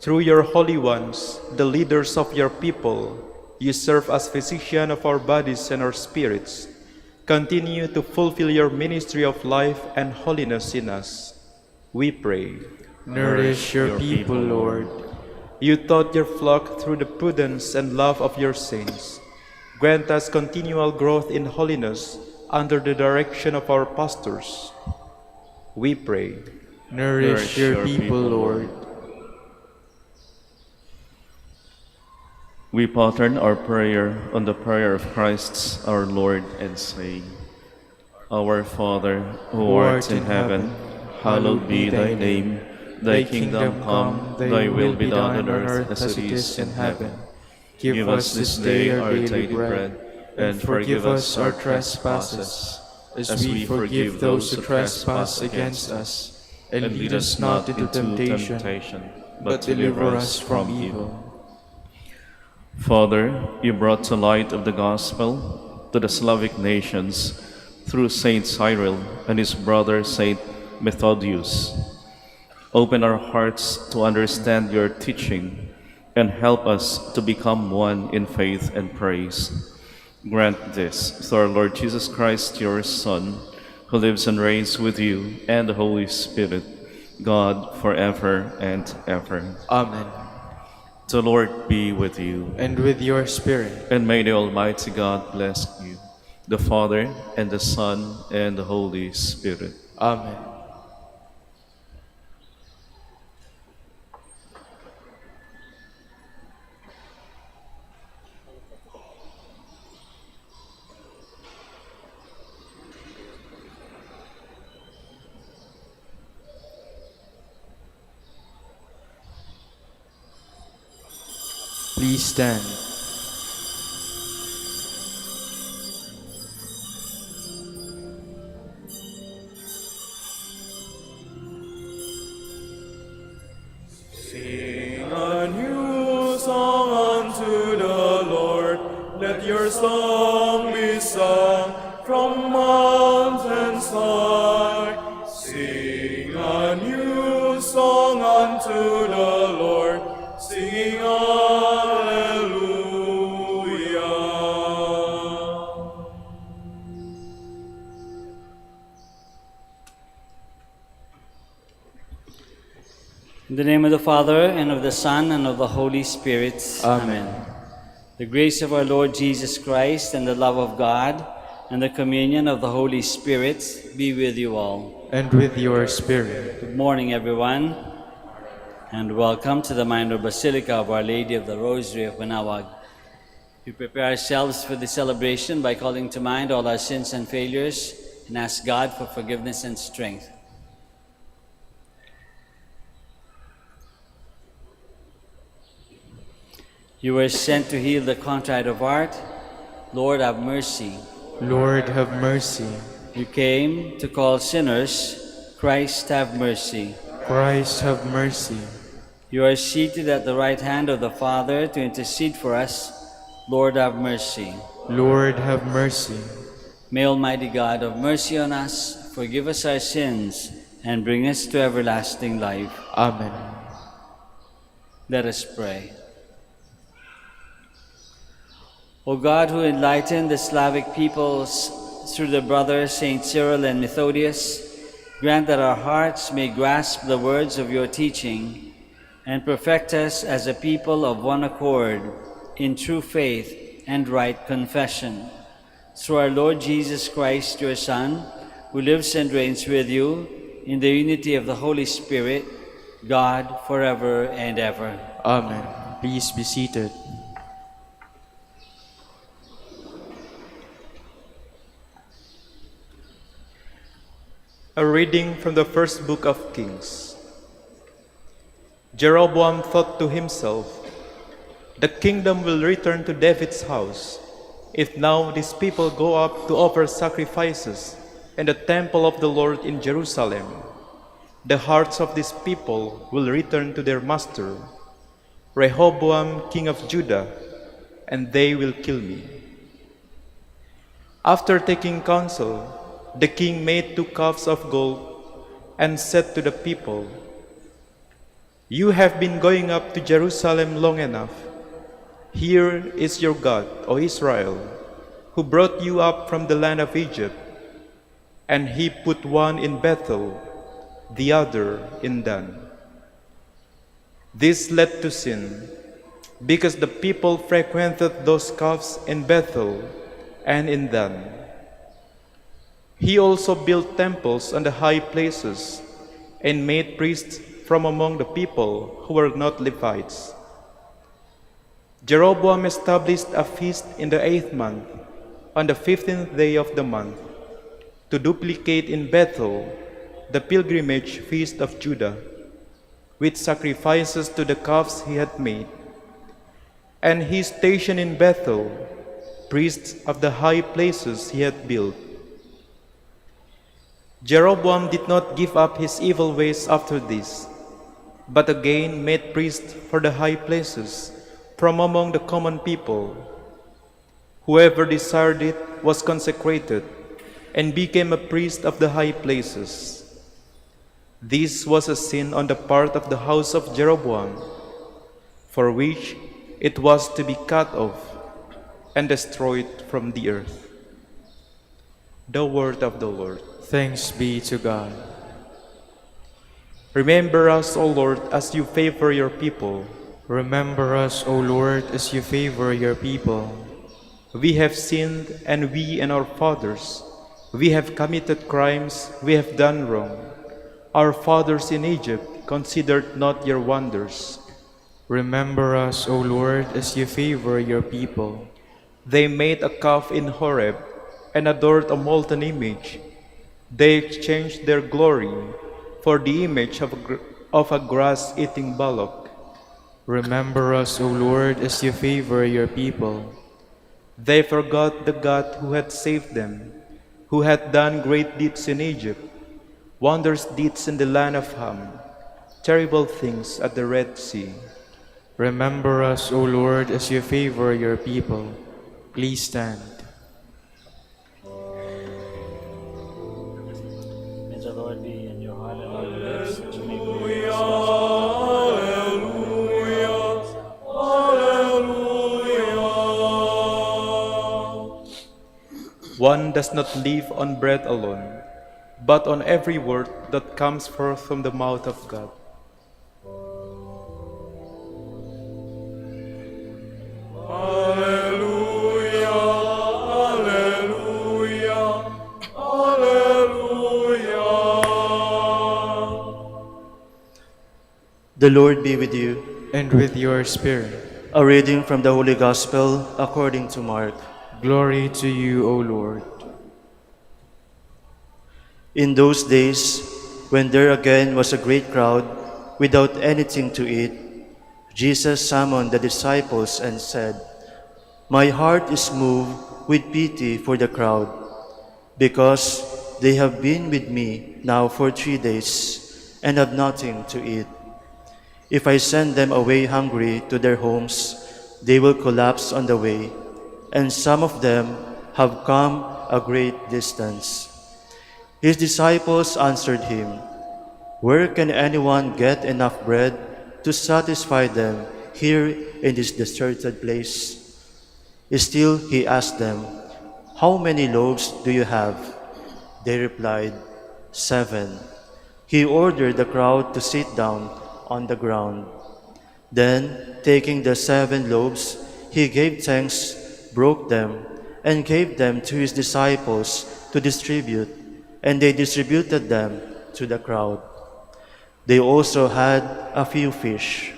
Speaker 4: Through your holy ones, the leaders of your people, you serve as physician of our bodies and our spirits. Continue to fulfill your ministry of life and holiness in us. We pray.
Speaker 1: Nourish your people, Lord.
Speaker 4: You taught your flock through the prudence and love of your saints. Grant us continual growth in holiness under the direction of our pastors. We pray.
Speaker 1: Nourish your people, Lord.
Speaker 3: We pattern our prayer on the prayer of Christ our Lord and say, Our Father, who art in heaven, hallowed be thy name. Thy kingdom come, thy will be done on earth as it is in heaven. Give us this day our daily bread, and forgive us our trespasses, as we forgive those who trespass against us. And lead us not into temptation, but deliver us from evil. Father, you brought to light of the gospel to the Slavic nations through Saint Cyril and his brother Saint Methodius. Open our hearts to understand your teaching, and help us to become one in faith and praise. Grant this through our Lord Jesus Christ, your Son, who lives and reigns with you and the Holy Spirit, God, forever and ever.
Speaker 1: Amen.
Speaker 3: The Lord be with you.
Speaker 1: And with your spirit.
Speaker 3: And may the Almighty God bless you, the Father, and the Son, and the Holy Spirit.
Speaker 1: Amen. Please stand.
Speaker 5: Sing a new song unto the Lord. Let your song be sung from mountainside. Sing a new song unto the Lord, singing Alleluia.
Speaker 6: In the name of the Father, and of the Son, and of the Holy Spirit.
Speaker 1: Amen.
Speaker 6: The grace of our Lord Jesus Christ, and the love of God, and the communion of the Holy Spirit be with you all.
Speaker 1: And with your spirit.
Speaker 6: Good morning, everyone, and welcome to the Minor Basilica of Our Lady of the Rosary of Manaoag. We prepare ourselves for the celebration by calling to mind all our sins and failures, and ask God for forgiveness and strength. You were sent to heal the contrite of heart. Lord, have mercy.
Speaker 1: Lord, have mercy.
Speaker 6: You came to call sinners. Christ, have mercy.
Speaker 1: Christ, have mercy.
Speaker 6: You are seated at the right hand of the Father to intercede for us. Lord, have mercy.
Speaker 1: Lord, have mercy.
Speaker 6: May Almighty God have mercy on us, forgive us our sins, and bring us to everlasting life.
Speaker 1: Amen.
Speaker 6: Let us pray. O God, who enlightened the Slavic peoples through the brothers Saint Cyril and Methodius, grant that our hearts may grasp the words of your teaching and perfect us as a people of one accord in true faith and right confession. Through our Lord Jesus Christ, your Son, who lives and reigns with you in the unity of the Holy Spirit, God, forever and ever.
Speaker 1: Amen. Please be seated.
Speaker 4: A reading from the first book of Kings. Jeroboam thought to himself, "The kingdom will return to David's house, if now these people go up to offer sacrifices in the temple of the Lord in Jerusalem. The hearts of these people will return to their master, Rehoboam, king of Judah, and they will kill me." After taking counsel, the king made 2 calves of gold and said to the people, "You have been going up to Jerusalem long enough. Here is your God, O Israel, who brought you up from the land of Egypt, and he put one in Bethel, the other in Dan." This led to sin, because the people frequented those calves in Bethel and in Dan. He also built temples on the high places and made priests from among the people who were not Levites. Jeroboam established a feast in the 8th month, on the 15th day of the month, to duplicate in Bethel the pilgrimage feast of Judah, with sacrifices to the calves he had made. And he stationed in Bethel priests of the high places he had built. Jeroboam did not give up his evil ways after this, but again made priests for the high places from among the common people. Whoever desired it was consecrated and became a priest of the high places. This was a sin on the part of the house of Jeroboam, for which it was to be cut off and destroyed from the earth. The word of the Lord.
Speaker 1: Thanks be to God.
Speaker 4: Remember us, O Lord, as you favor your people.
Speaker 1: Remember us, O Lord, as you favor your people.
Speaker 4: We have sinned, and we and our fathers. We have committed crimes, we have done wrong. Our fathers in Egypt considered not your wonders.
Speaker 1: Remember us, O Lord, as you favor your people.
Speaker 4: They made a calf in Horeb and adored a molten image. They exchanged their glory for the image of a grass-eating bullock.
Speaker 1: Remember us, O Lord, as you favor your people.
Speaker 4: They forgot the God who had saved them, who had done great deeds in Egypt, wondrous deeds in the land of Ham, terrible things at the Red Sea.
Speaker 1: Remember us, O Lord, as you favor your people. Please stand.
Speaker 6: May the Lord be in your heart and all your lips, that you may believe.
Speaker 4: One does not live on bread alone, but on every word that comes forth from the mouth of God.
Speaker 5: Alleluia, alleluia, alleluia.
Speaker 7: The Lord be with you.
Speaker 1: And with your spirit.
Speaker 7: A reading from the Holy Gospel according to Mark.
Speaker 1: Glory to you, O Lord.
Speaker 7: In those days, when there again was a great crowd without anything to eat, Jesus summoned the disciples and said, "My heart is moved with pity for the crowd, because they have been with me now for 3 days and have nothing to eat. If I send them away hungry to their homes, they will collapse on the way, and some of them have come a great distance." His disciples answered him, "Where can anyone get enough bread to satisfy them here in this deserted place?" Still he asked them, "How many loaves do you have?" They replied, 7. He ordered the crowd to sit down on the ground. Then, taking the 7 loaves, he gave thanks, broke them, and gave them to his disciples to distribute, and they distributed them to the crowd. They also had a few fish.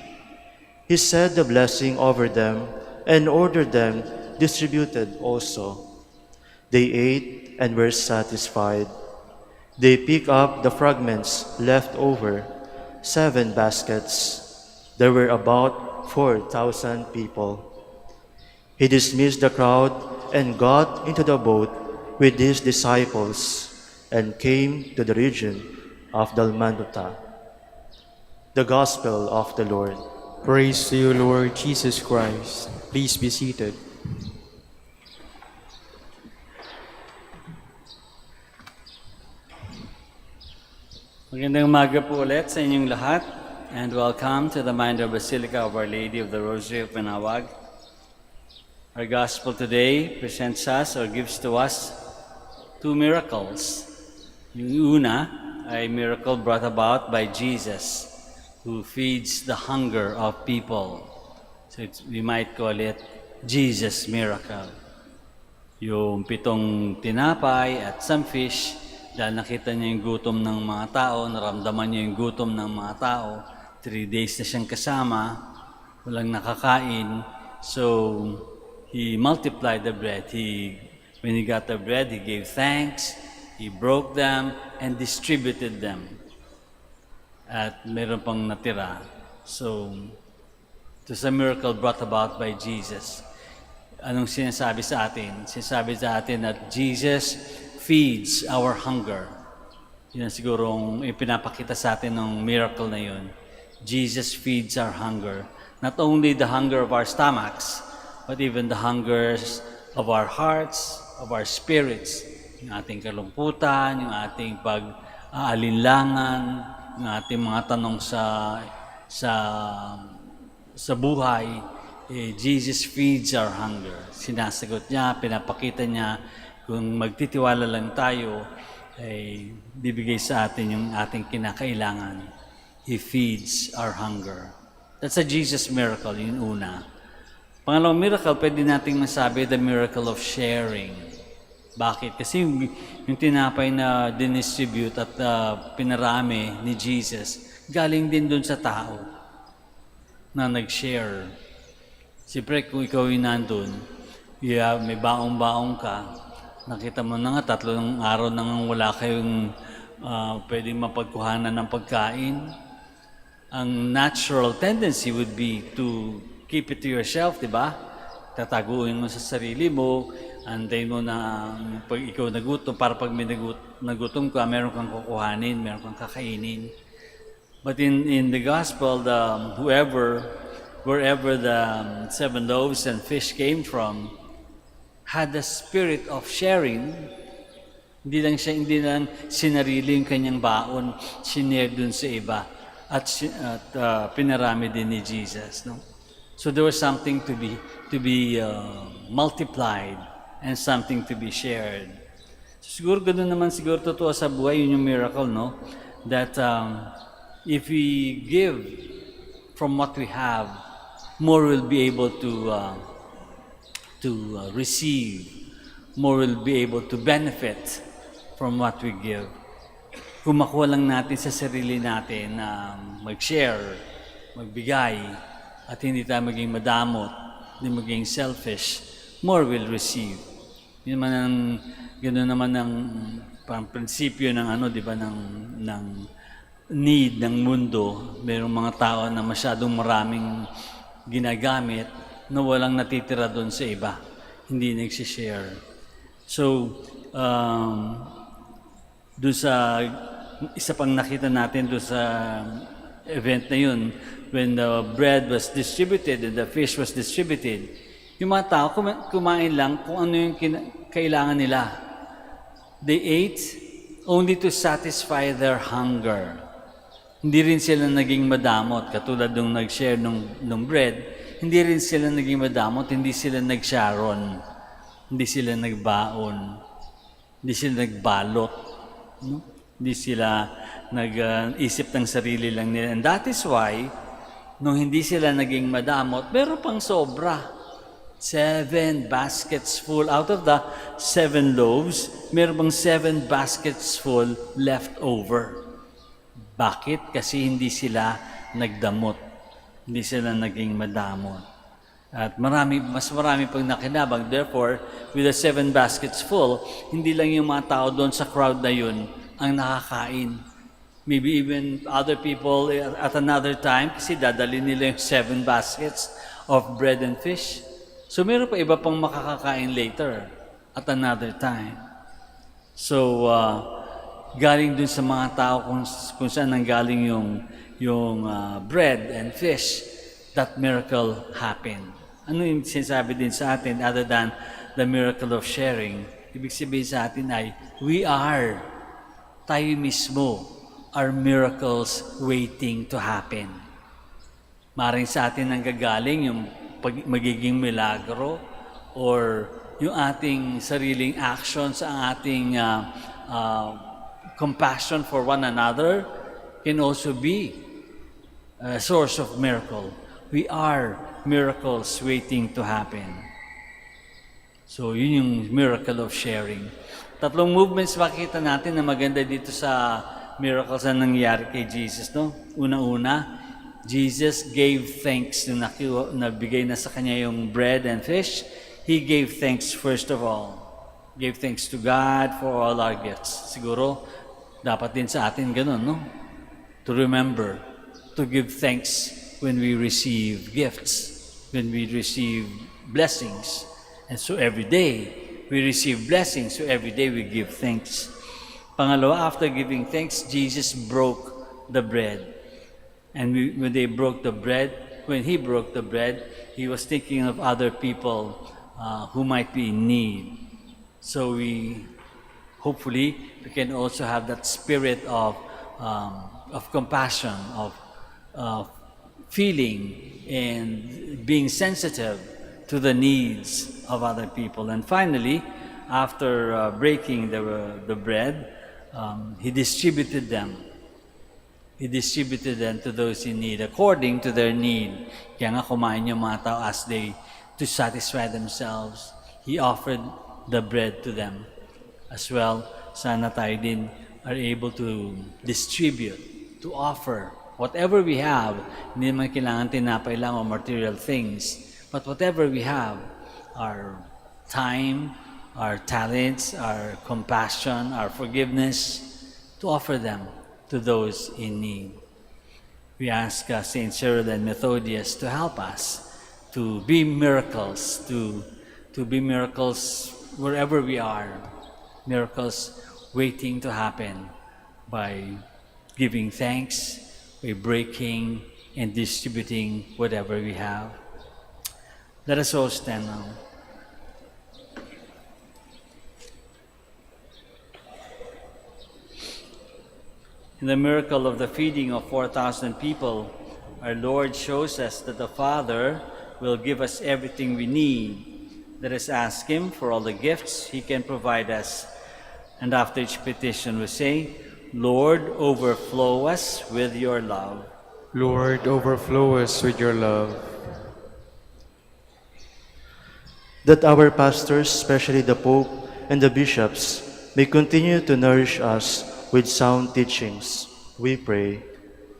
Speaker 7: He said the blessing over them and ordered them distributed also. They ate and were satisfied. They picked up the fragments left over, 7 baskets. There were about 4,000 people. He dismissed the crowd and got into the boat with his disciples and came to the region of Dalmanuta. The Gospel of the Lord.
Speaker 1: Praise to you, Lord Jesus Christ. Please be seated.
Speaker 6: Magandang umaga po ulit sa inyong lahat, and welcome to the Minor Basilica of Our Lady of the Rosary of Manaoag. Our Gospel today presents us or gives to us 2 miracles. Yung una ay miracle brought about by Jesus, who feeds the hunger of people. So we might call it Jesus' miracle. Yung 7 tinapay at some fish, dahil nakita niya yung gutom ng mga tao, naramdaman niya yung gutom ng mga tao, 3 days na siyang kasama, walang nakakain. So, he multiplied the bread. When he got the bread, he gave thanks, he broke them, and distributed them. At meron pang natira. So, it was a miracle brought about by Jesus. Anong sinasabi sa atin? Sinasabi sa atin that Jesus feeds our hunger. Yun ang sigurong ipinapakita sa atin ng miracle na yun. Jesus feeds our hunger. Not only the hunger of our stomachs, but even the hungers of our hearts, of our spirits. Yung ating kalungkutan, yung ating pag-aalinlangan, yung ating mga tanong sa sa buhay, Jesus feeds our hunger. Sinasagot niya, pinapakita niya, kung magtitiwala lang tayo, ay bibigay sa atin yung ating kinakailangan. He feeds our hunger. That's a Jesus miracle, yung una. Pangalawang miracle, pwede nating masabi, the miracle of sharing. Bakit? Kasi yung tinapay na dinistribute at pinarami ni Jesus, galing din dun sa tao na nag-share. Siyempre, kung ikaw yung nandun, may baong-baong ka, nakita mo na nga, 3 araw na nga wala kayong pwedeng mapagkuhanan ng pagkain. Ang natural tendency would be to keep it to yourself, di ba? Tataguin mo sa sarili mo, antayin mo na pag ikaw nagutom, para pag may nagutom ka, meron kang kukuhanin, meron kang kakainin. But in the gospel, wherever the 7 loaves and fish came from, had the spirit of sharing. Hindi lang sinarili yung kanyang baon, sinare dun sa iba, at pinarami din ni Jesus. No? So there was something to be multiplied and something to be shared. So, siguro ganoon naman totoo sa buhay, yun yung miracle, no? That if we give from what we have, more will be able to receive, more will be able to benefit from what we give. Kung makuha lang natin sa sarili natin na mag-share, magbigay, at hindi tayo maging madamot, hindi maging selfish, more will receive. Gano'n naman ang prinsipyo ng di ba, ng need ng mundo. Mayroong mga tao na masyadong maraming ginagamit na walang natitira doon sa iba. Hindi nagsishare. So, doon sa isa pang nakita natin doon sa event na yun, when the bread was distributed and the fish was distributed, yung mga tao kumain lang kung ano yung kailangan nila. They ate only to satisfy their hunger. Hindi rin sila naging madamot, katulad nung nag-share nung bread, hindi rin sila naging madamot, hindi sila nag-sharon, hindi sila nagbaon, hindi sila nagbalot, no? Hindi sila nag-isip ng sarili lang nila. And that is why, nung hindi sila naging madamot, meron pang sobra. 7 baskets full. Out of the 7 loaves, meron pang 7 baskets full left over. Bakit? Kasi hindi sila nagdamot. Hindi sila naging madamot. At mas marami pang nakinabang. Therefore, with the 7 baskets full, hindi lang yung mga tao doon sa crowd na yun ang nakakain. Maybe even other people at another time, kasi dadali nila yung 7 baskets of bread and fish. So meron pa iba pang makakakain later at another time. So, galing dun sa mga tao kung saan nanggaling yung bread and fish, that miracle happened. Ano yung sinasabi din sa atin other than the miracle of sharing? Ibig sabihin sa atin ay, tayo mismo are miracles waiting to happen. Maring sa atin nanggagaling yung magiging milagro or yung ating sariling actions, ang ating compassion for one another can also be a source of miracle. We are miracles waiting to happen. So, yun yung miracle of sharing. 3 movements makita natin na maganda dito sa miracles na nangyari kay Jesus, no? Una-una, Jesus gave thanks nung nabigay na sa kanya yung bread and fish. He gave thanks first of all. Gave thanks to God for all our gifts. Siguro, dapat din sa atin ganun, no? To remember, to give thanks when we receive gifts, when we receive blessings. And so every day, we receive blessings, so every day we give thanks. Pangalawa, after giving thanks, Jesus broke the bread. And when he broke the bread, he was thinking of other people who might be in need. So hopefully, we can also have that spirit of compassion, of feeling and being sensitive to the needs of other people. And finally, after breaking the bread, he distributed them. He distributed them to those in need, according to their need. Kaya nga kumain yung mga tao to satisfy themselves. He offered the bread to them as well. Sana tayo din are able to distribute, to offer whatever we have. Hindi naman kailangan tinapay lang o material things. But whatever we have, our time, our talents, our compassion, our forgiveness, to offer them to those in need. We ask St. Cyril and Methodius to help us to be miracles, to be miracles wherever we are, miracles waiting to happen by giving thanks, by breaking and distributing whatever we have. Let us all stand now. In the miracle of the feeding of 4,000 people, our Lord shows us that the Father will give us everything we need. Let us ask Him for all the gifts He can provide us. And after each petition we say, Lord, overflow us with your love.
Speaker 1: Lord, overflow us with your love.
Speaker 7: That our pastors, especially the Pope and the bishops, may continue to nourish us with sound teachings, we pray.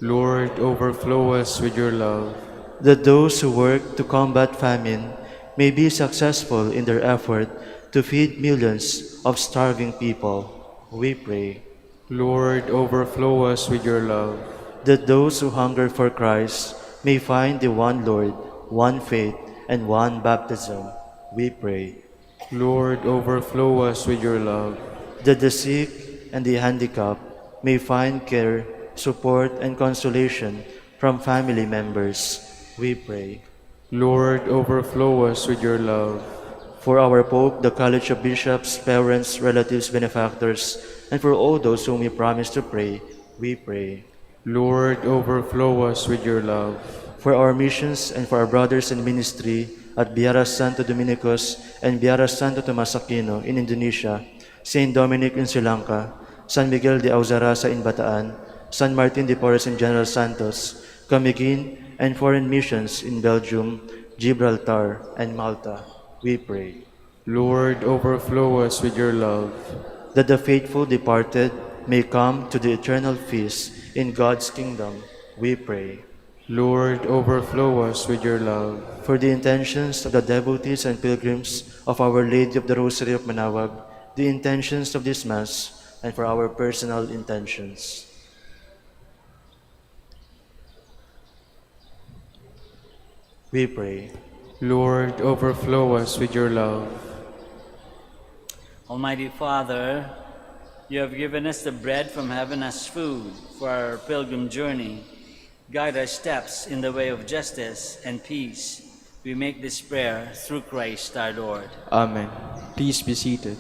Speaker 1: Lord, overflow us with your love.
Speaker 7: That those who work to combat famine may be successful in their effort to feed millions of starving people, we pray.
Speaker 1: Lord, overflow us with your love.
Speaker 7: That those who hunger for Christ may find the one Lord, one faith, and one baptism, we pray.
Speaker 1: Lord, overflow us with your love.
Speaker 7: That the sick and the handicapped may find care, support, and consolation from family members, we pray.
Speaker 1: Lord, overflow us with your love.
Speaker 7: For our Pope, the College of Bishops, parents, relatives, benefactors, and for all those whom we promise to pray, we pray.
Speaker 1: Lord, overflow us with your love.
Speaker 7: For our missions and for our brothers in ministry at Biara Santo Dominicus and Biara Santo Tomas Aquino in Indonesia, St. Dominic in Sri Lanka, San Miguel de Auzarasa in Bataan, San Martin de Porres in General Santos, Camiguin, and foreign missions in Belgium, Gibraltar, and Malta, we pray.
Speaker 1: Lord, overflow us with your love.
Speaker 7: That the faithful departed may come to the eternal feast in God's kingdom, we pray.
Speaker 1: Lord, overflow us with your love.
Speaker 7: For the intentions of the devotees and pilgrims of Our Lady of the Rosary of Manaoag, the intentions of this Mass, and for our personal intentions. We pray.
Speaker 1: Lord, overflow us with your love.
Speaker 6: Almighty Father, you have given us the bread from heaven as food for our pilgrim journey. Guide our steps in the way of justice and peace. We make this prayer through Christ our Lord.
Speaker 1: Amen. Please be seated.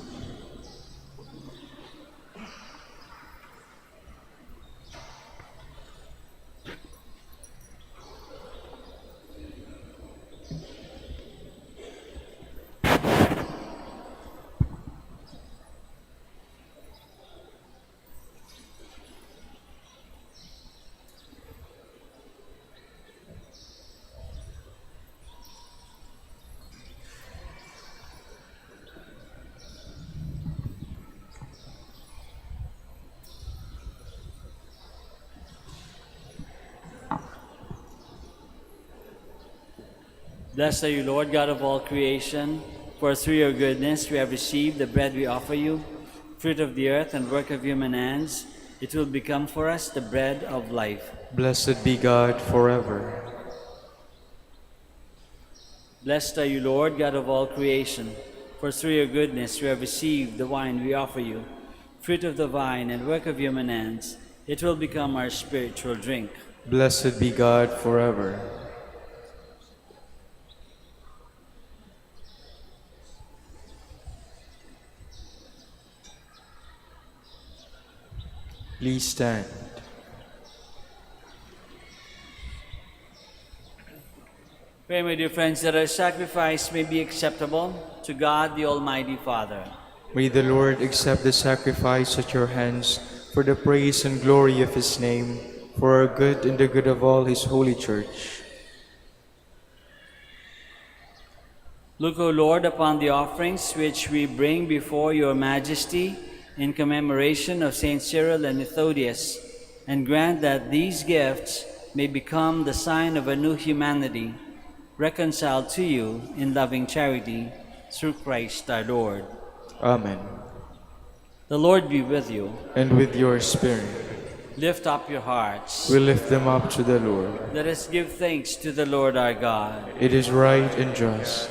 Speaker 6: Blessed are you, Lord, God of all creation, for through your goodness we have received the bread we offer you, fruit of the earth and work of human hands. It will become for us the bread of life.
Speaker 1: Blessed be God forever.
Speaker 6: Blessed are you, Lord, God of all creation, for through your goodness we have received the wine we offer you, fruit of the vine and work of human hands. It will become our spiritual drink.
Speaker 1: Blessed be God forever. Please stand.
Speaker 6: Pray, my dear friends, that our sacrifice may be acceptable to God the Almighty Father.
Speaker 1: May the Lord accept the sacrifice at your hands for the praise and glory of his name, for our good and the good of all his holy church.
Speaker 6: Look, O Lord, upon the offerings which we bring before your majesty in commemoration of Saint Cyril and Methodius, and grant that these gifts may become the sign of a new humanity, reconciled to you in loving charity, through Christ our Lord.
Speaker 1: Amen.
Speaker 6: The Lord be with you.
Speaker 1: And with your spirit.
Speaker 6: Lift up your hearts.
Speaker 1: We lift them up to the Lord.
Speaker 6: Let us give thanks to the Lord our God.
Speaker 1: It is right and just.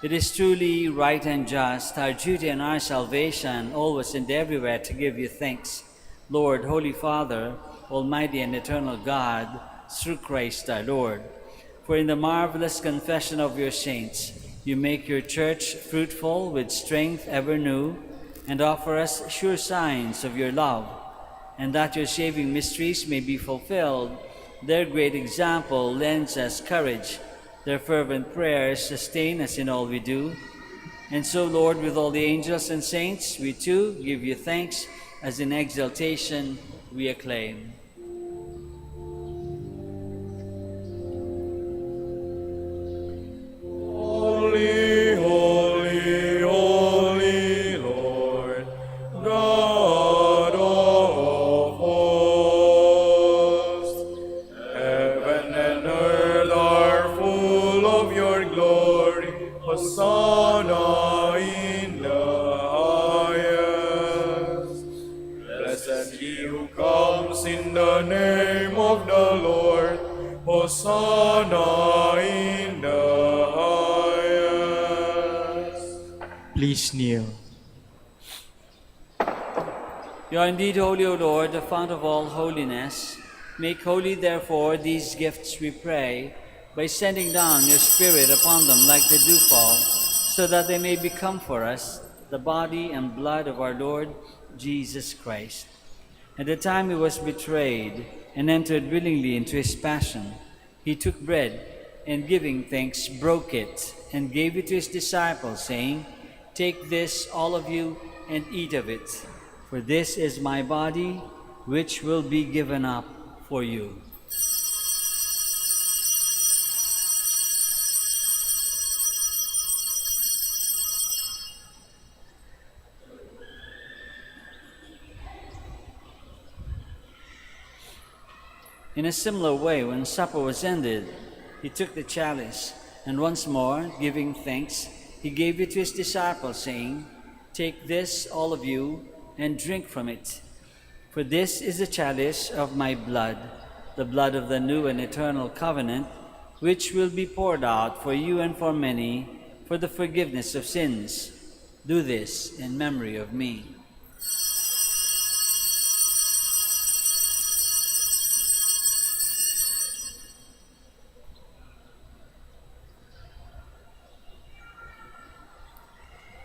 Speaker 6: It is truly right and just, our duty and our salvation, always and everywhere to give you thanks, Lord, Holy Father, Almighty and eternal God, through Christ our Lord. For in the marvelous confession of your saints, you make your church fruitful with strength ever new, and offer us sure signs of your love, and that your saving mysteries may be fulfilled. Their great example lends us courage. Their fervent prayers sustain us in all we do. And so, Lord, with all the angels and saints, we too give you thanks, as in exaltation we acclaim.
Speaker 5: Holy, holy, holy Lord, God of hosts, heaven and earth are full of your glory. Hosanna in the highest. Blessed he who comes in the name of the Lord. Hosanna in the highest.
Speaker 1: Please kneel.
Speaker 6: You are indeed holy, O Lord, the fount of all holiness. Make holy, therefore, these gifts, we pray, by sending down your Spirit upon them like the dewfall, so that they may become for us the body and blood of our Lord Jesus Christ. At the time he was betrayed and entered willingly into his passion, he took bread, and giving thanks, broke it, and gave it to his disciples, saying, "Take this, all of you, and eat of it, for this is my body, which will be given up for you." In a similar way, when supper was ended, he took the chalice, and once more, giving thanks, he gave it to his disciples, saying, "Take this, all of you, and drink from it. For this is the chalice of my blood, the blood of the new and eternal covenant, which will be poured out for you and for many for the forgiveness of sins. Do this in memory of me."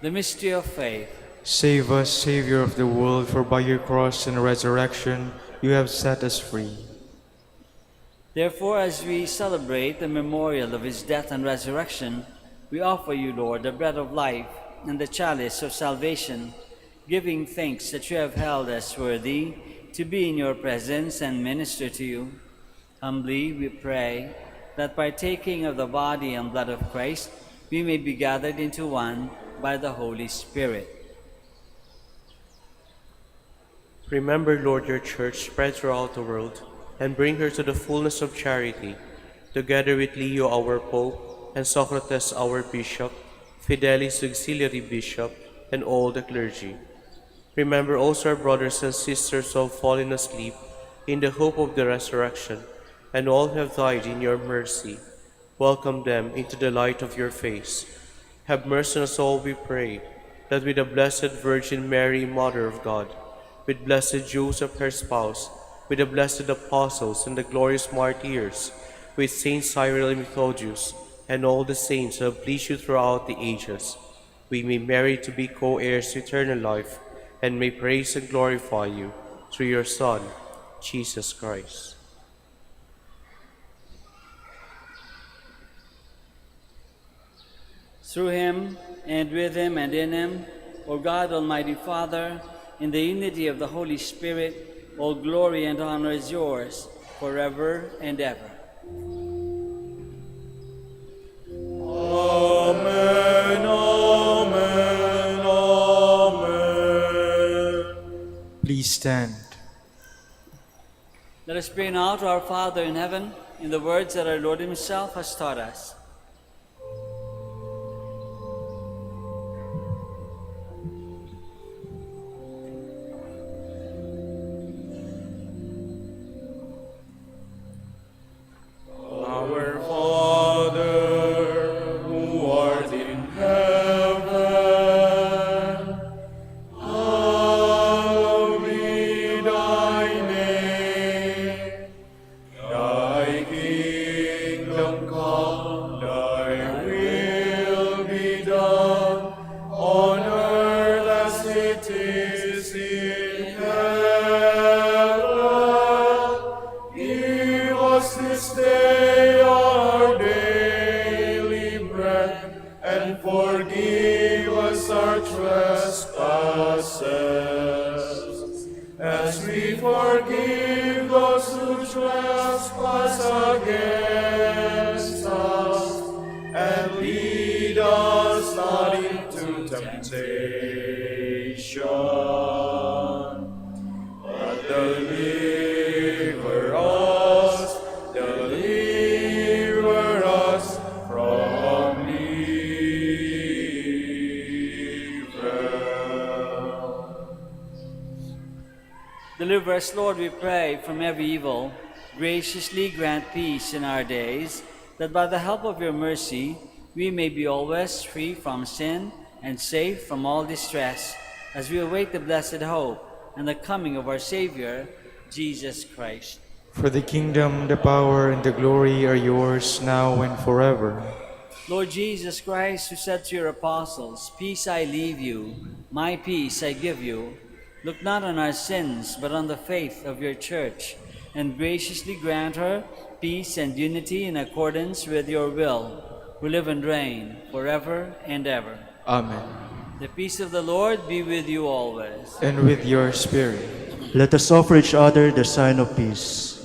Speaker 6: The mystery of faith.
Speaker 1: Save us, Savior of the world, for by your cross and resurrection you have set us free.
Speaker 6: Therefore, as we celebrate the memorial of his death and resurrection, we offer you, Lord, the bread of life and the chalice of salvation, giving thanks that you have held us worthy to be in your presence and minister to you. Humbly we pray that partaking of the body and blood of Christ, we may be gathered into one by the Holy Spirit.
Speaker 8: Remember, Lord, your church spread throughout the world, and bring her to the fullness of charity, together with Leo, our Pope, and Socrates, our Bishop, Fidelis, Auxiliary Bishop, and all the clergy. Remember also our brothers and sisters who have fallen asleep in the hope of the resurrection, and all who have died in your mercy. Welcome them into the light of your face. Have mercy on us all, we pray, that with the Blessed Virgin Mary, Mother of God, with blessed Joseph, her spouse, with the blessed apostles and the glorious martyrs, with Saint Cyril and Methodius, and all the saints who have pleased you throughout the ages, we may merit to be co-heirs to eternal life, and may praise and glorify you through your Son, Jesus Christ.
Speaker 6: Through him, and with him, and in him, O God, Almighty Father, in the unity of the Holy Spirit, all glory and honor is yours, forever and ever.
Speaker 5: Amen, amen, amen.
Speaker 1: Please stand.
Speaker 6: Let us pray now to our Father in heaven in the words that our Lord himself has taught us.
Speaker 5: Our Father, who art in heaven, hallowed be thy name. Thy kingdom come, thy will be done, on earth as it is in heaven. Give us this day our daily bread, and forgive us our trespasses, as we forgive those who trespass against us. And lead us not into temptation, but deliver us from evil.
Speaker 6: Deliver us, Lord, we pray, from every evil. Graciously grant peace in our days, that by the help of your mercy we may be always free from sin and safe from all distress, as we await the blessed hope and the coming of our Savior, Jesus Christ.
Speaker 1: For the kingdom, the power, and the glory are yours now and forever.
Speaker 6: Lord Jesus Christ, who said to your apostles, "Peace I leave you, my peace I give you," look not on our sins, but on the faith of your church, and graciously grant her peace and unity in accordance with your will, who live and reign forever and ever.
Speaker 1: Amen.
Speaker 6: The peace of the Lord be with you always.
Speaker 1: And with your spirit.
Speaker 7: Let us offer each other the sign of peace.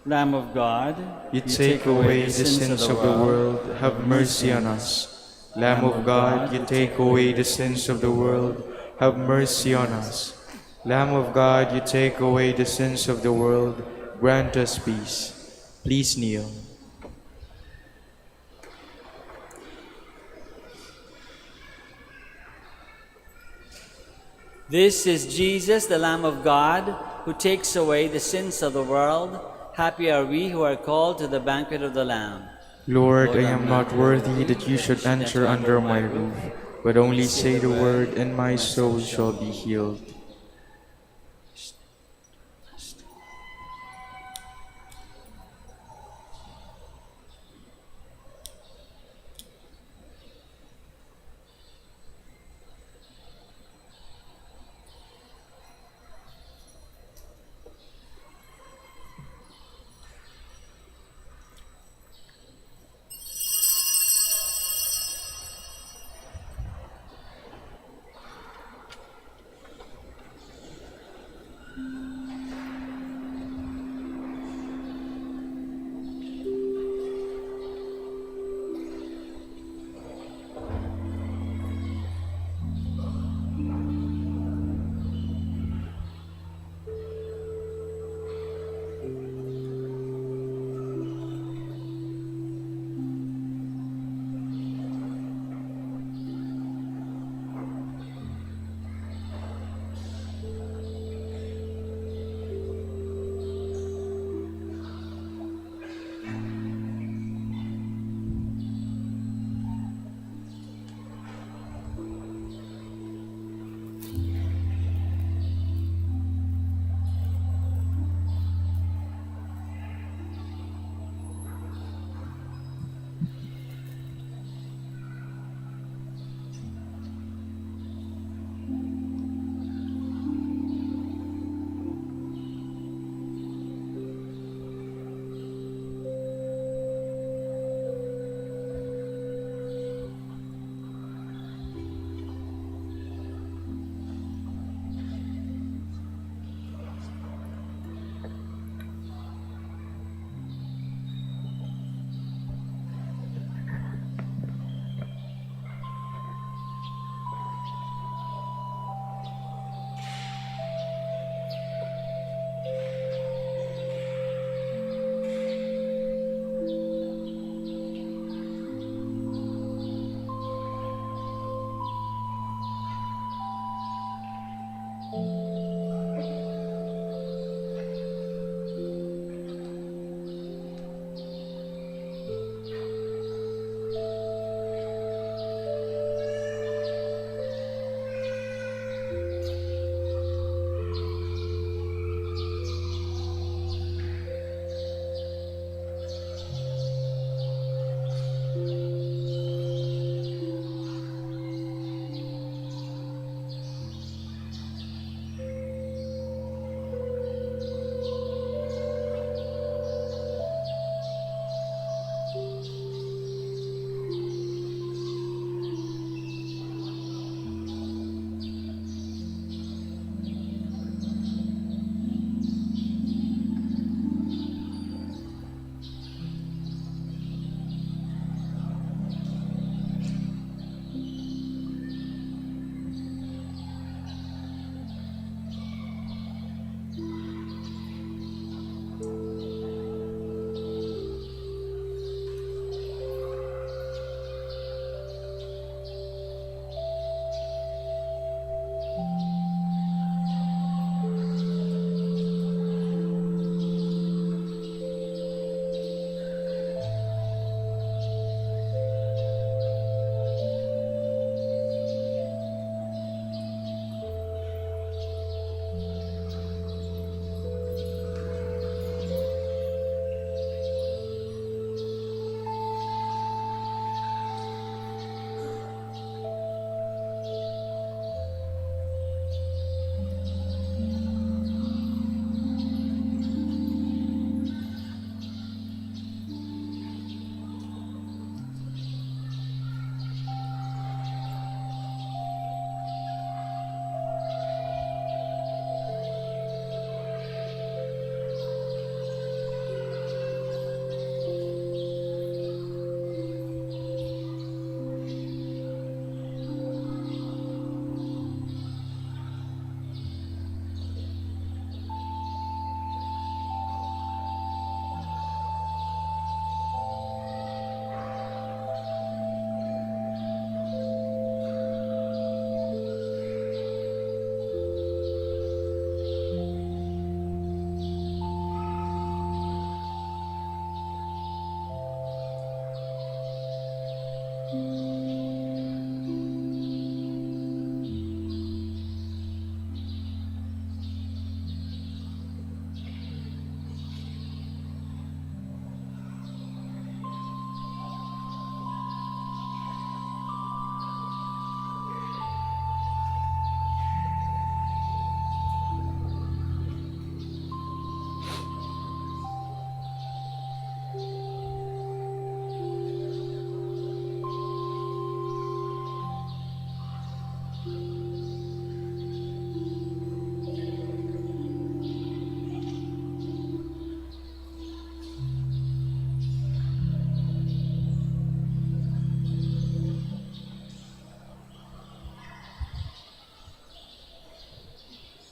Speaker 6: Lamb of God,
Speaker 1: You take away the sins of the world, have mercy on us. Lamb of God, you take away the sins of the world, have mercy on us. Lamb of God, you take away the sins of the world, grant us peace. Please kneel.
Speaker 6: this is Jesus, the Lamb of God, who takes away the sins of the world. Happy are we who are called to the banquet of the Lamb.
Speaker 1: Lord, I am not worthy that you should enter under my roof, but only say the word, and my soul shall be healed.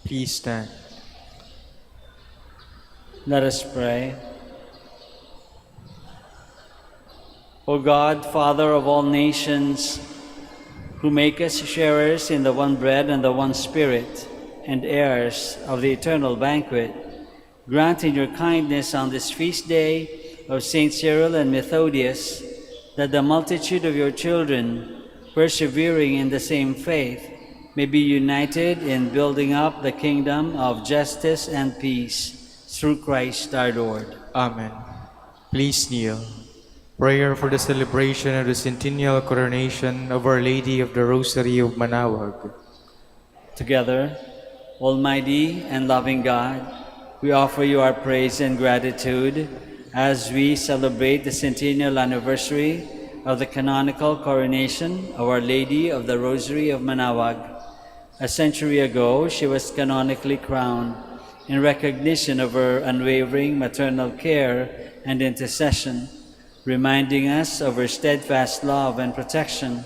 Speaker 1: Please stand.
Speaker 6: Let us pray. O God, Father of all nations, who make us sharers in the one bread and the one Spirit, and heirs of the eternal banquet, grant in your kindness on this feast day of St. Cyril and Methodius that the multitude of your children, persevering in the same faith, may be united in building up the kingdom of justice and peace through Christ our Lord.
Speaker 1: Amen. Please kneel. Prayer for the celebration of the centennial coronation of Our Lady of the Rosary of Manaoag.
Speaker 6: Together, Almighty and loving God, we offer you our praise and gratitude as we celebrate the centennial anniversary of the canonical coronation of Our Lady of the Rosary of Manaoag. A century ago, she was canonically crowned in recognition of her unwavering maternal care and intercession, reminding us of her steadfast love and protection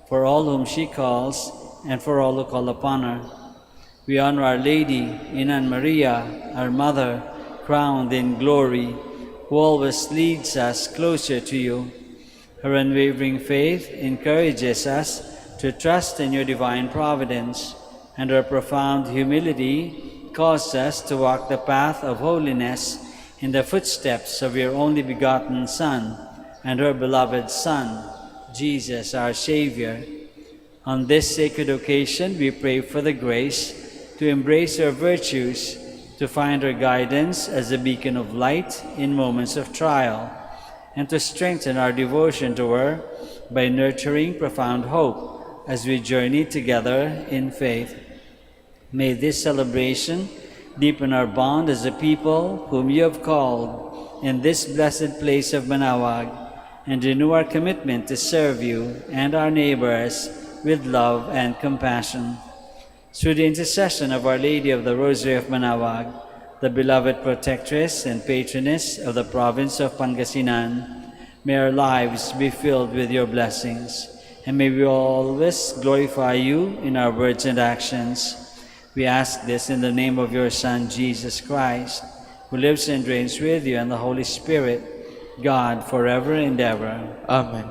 Speaker 6: for all whom she calls and for all who call upon her. We honor Our Lady, Ina Maria, our Mother, crowned in glory, who always leads us closer to you. Her unwavering faith encourages us to trust in your divine providence, and her profound humility causes us to walk the path of holiness in the footsteps of your only begotten Son and her beloved Son, Jesus our Savior. On this sacred occasion, we pray for the grace to embrace her virtues, to find her guidance as a beacon of light in moments of trial, and to strengthen our devotion to her by nurturing profound hope as we journey together in faith. May this celebration deepen our bond as a people whom you have called in this blessed place of Manaoag, and renew our commitment to serve you and our neighbors with love and compassion. Through the intercession of Our Lady of the Rosary of Manaoag, the beloved protectress and patroness of the province of Pangasinan, may our lives be filled with your blessings, and may we always glorify you in our words and actions. We ask this in the name of your Son, Jesus Christ, who lives and reigns with you and the Holy Spirit, God, forever and ever.
Speaker 1: Amen.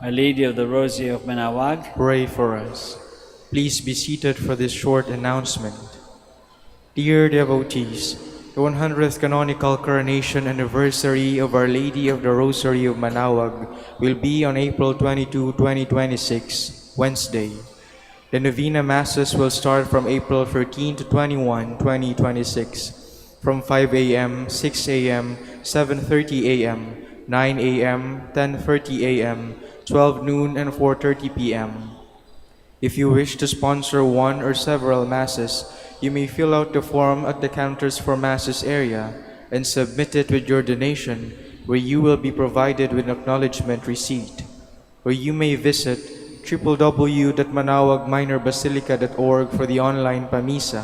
Speaker 6: Our Lady of the Rosary of Manaoag,
Speaker 1: Pray for us. Please be seated for this short announcement. Dear devotees, the 100th canonical coronation anniversary of Our Lady of the Rosary of Manaoag will be on April 22, 2026, Wednesday. The Novena Masses will start from April 13 to 21, 2026, from 5 a.m., 6 a.m., 7:30 a.m., 9 a.m., 10:30 a.m., 12 noon, and 4:30 p.m. If you wish to sponsor one or several Masses, you may fill out the form at the counters for Masses area and submit it with your donation, where you will be provided with an acknowledgement receipt. Or you may visit www.manaoagminorbasilica.org for the online Pamisa.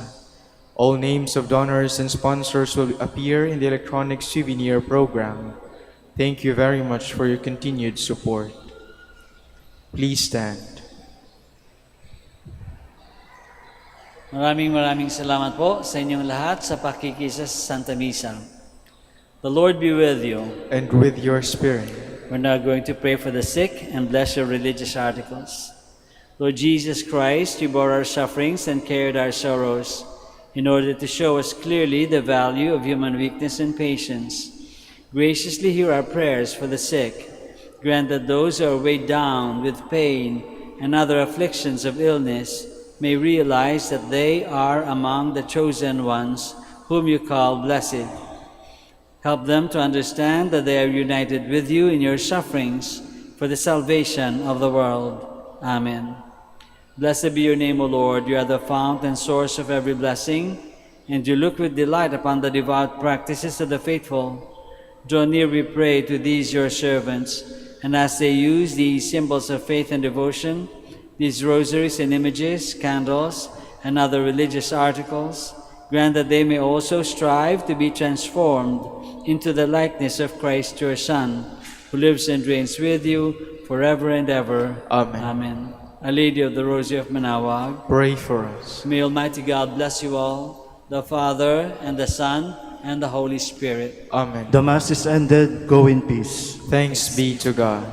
Speaker 1: All names of donors and sponsors will appear in the electronic souvenir program. Thank you very much for your continued support. Please stand.
Speaker 6: maraming salamat po sa inyong lahat sa pakikisa sa Santa Misa. The Lord be with you.
Speaker 1: And with your spirit.
Speaker 6: We're now going to pray for the sick and bless your religious articles. Lord Jesus Christ, you bore our sufferings and carried our sorrows in order to show us clearly the value of human weakness and patience. Graciously hear our prayers for the sick Grant that those who are weighed down with pain and other afflictions of illness may realize that they are among the chosen ones whom you call blessed. Help them to understand that they are united with you in your sufferings for the salvation of the world. Amen. Blessed be your name, O Lord. You are the fount and source of every blessing, and you look with delight upon the devout practices of the faithful. Draw near, we pray, to these your servants, and as they use these symbols of faith and devotion, these rosaries and images, candles, and other religious articles, grant that they may also strive to be transformed into the likeness of Christ your Son, who lives and reigns with you forever and ever.
Speaker 1: Amen.
Speaker 6: Amen. Our Lady of the Rosary of Manaoag,
Speaker 1: Pray for us.
Speaker 6: may Almighty God bless you all, the Father, and the Son, and the Holy Spirit.
Speaker 1: Amen.
Speaker 7: The Mass is ended. Go in peace.
Speaker 1: Thanks be to God.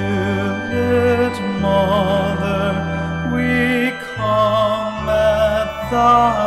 Speaker 3: Immaculate Mother, we come at thy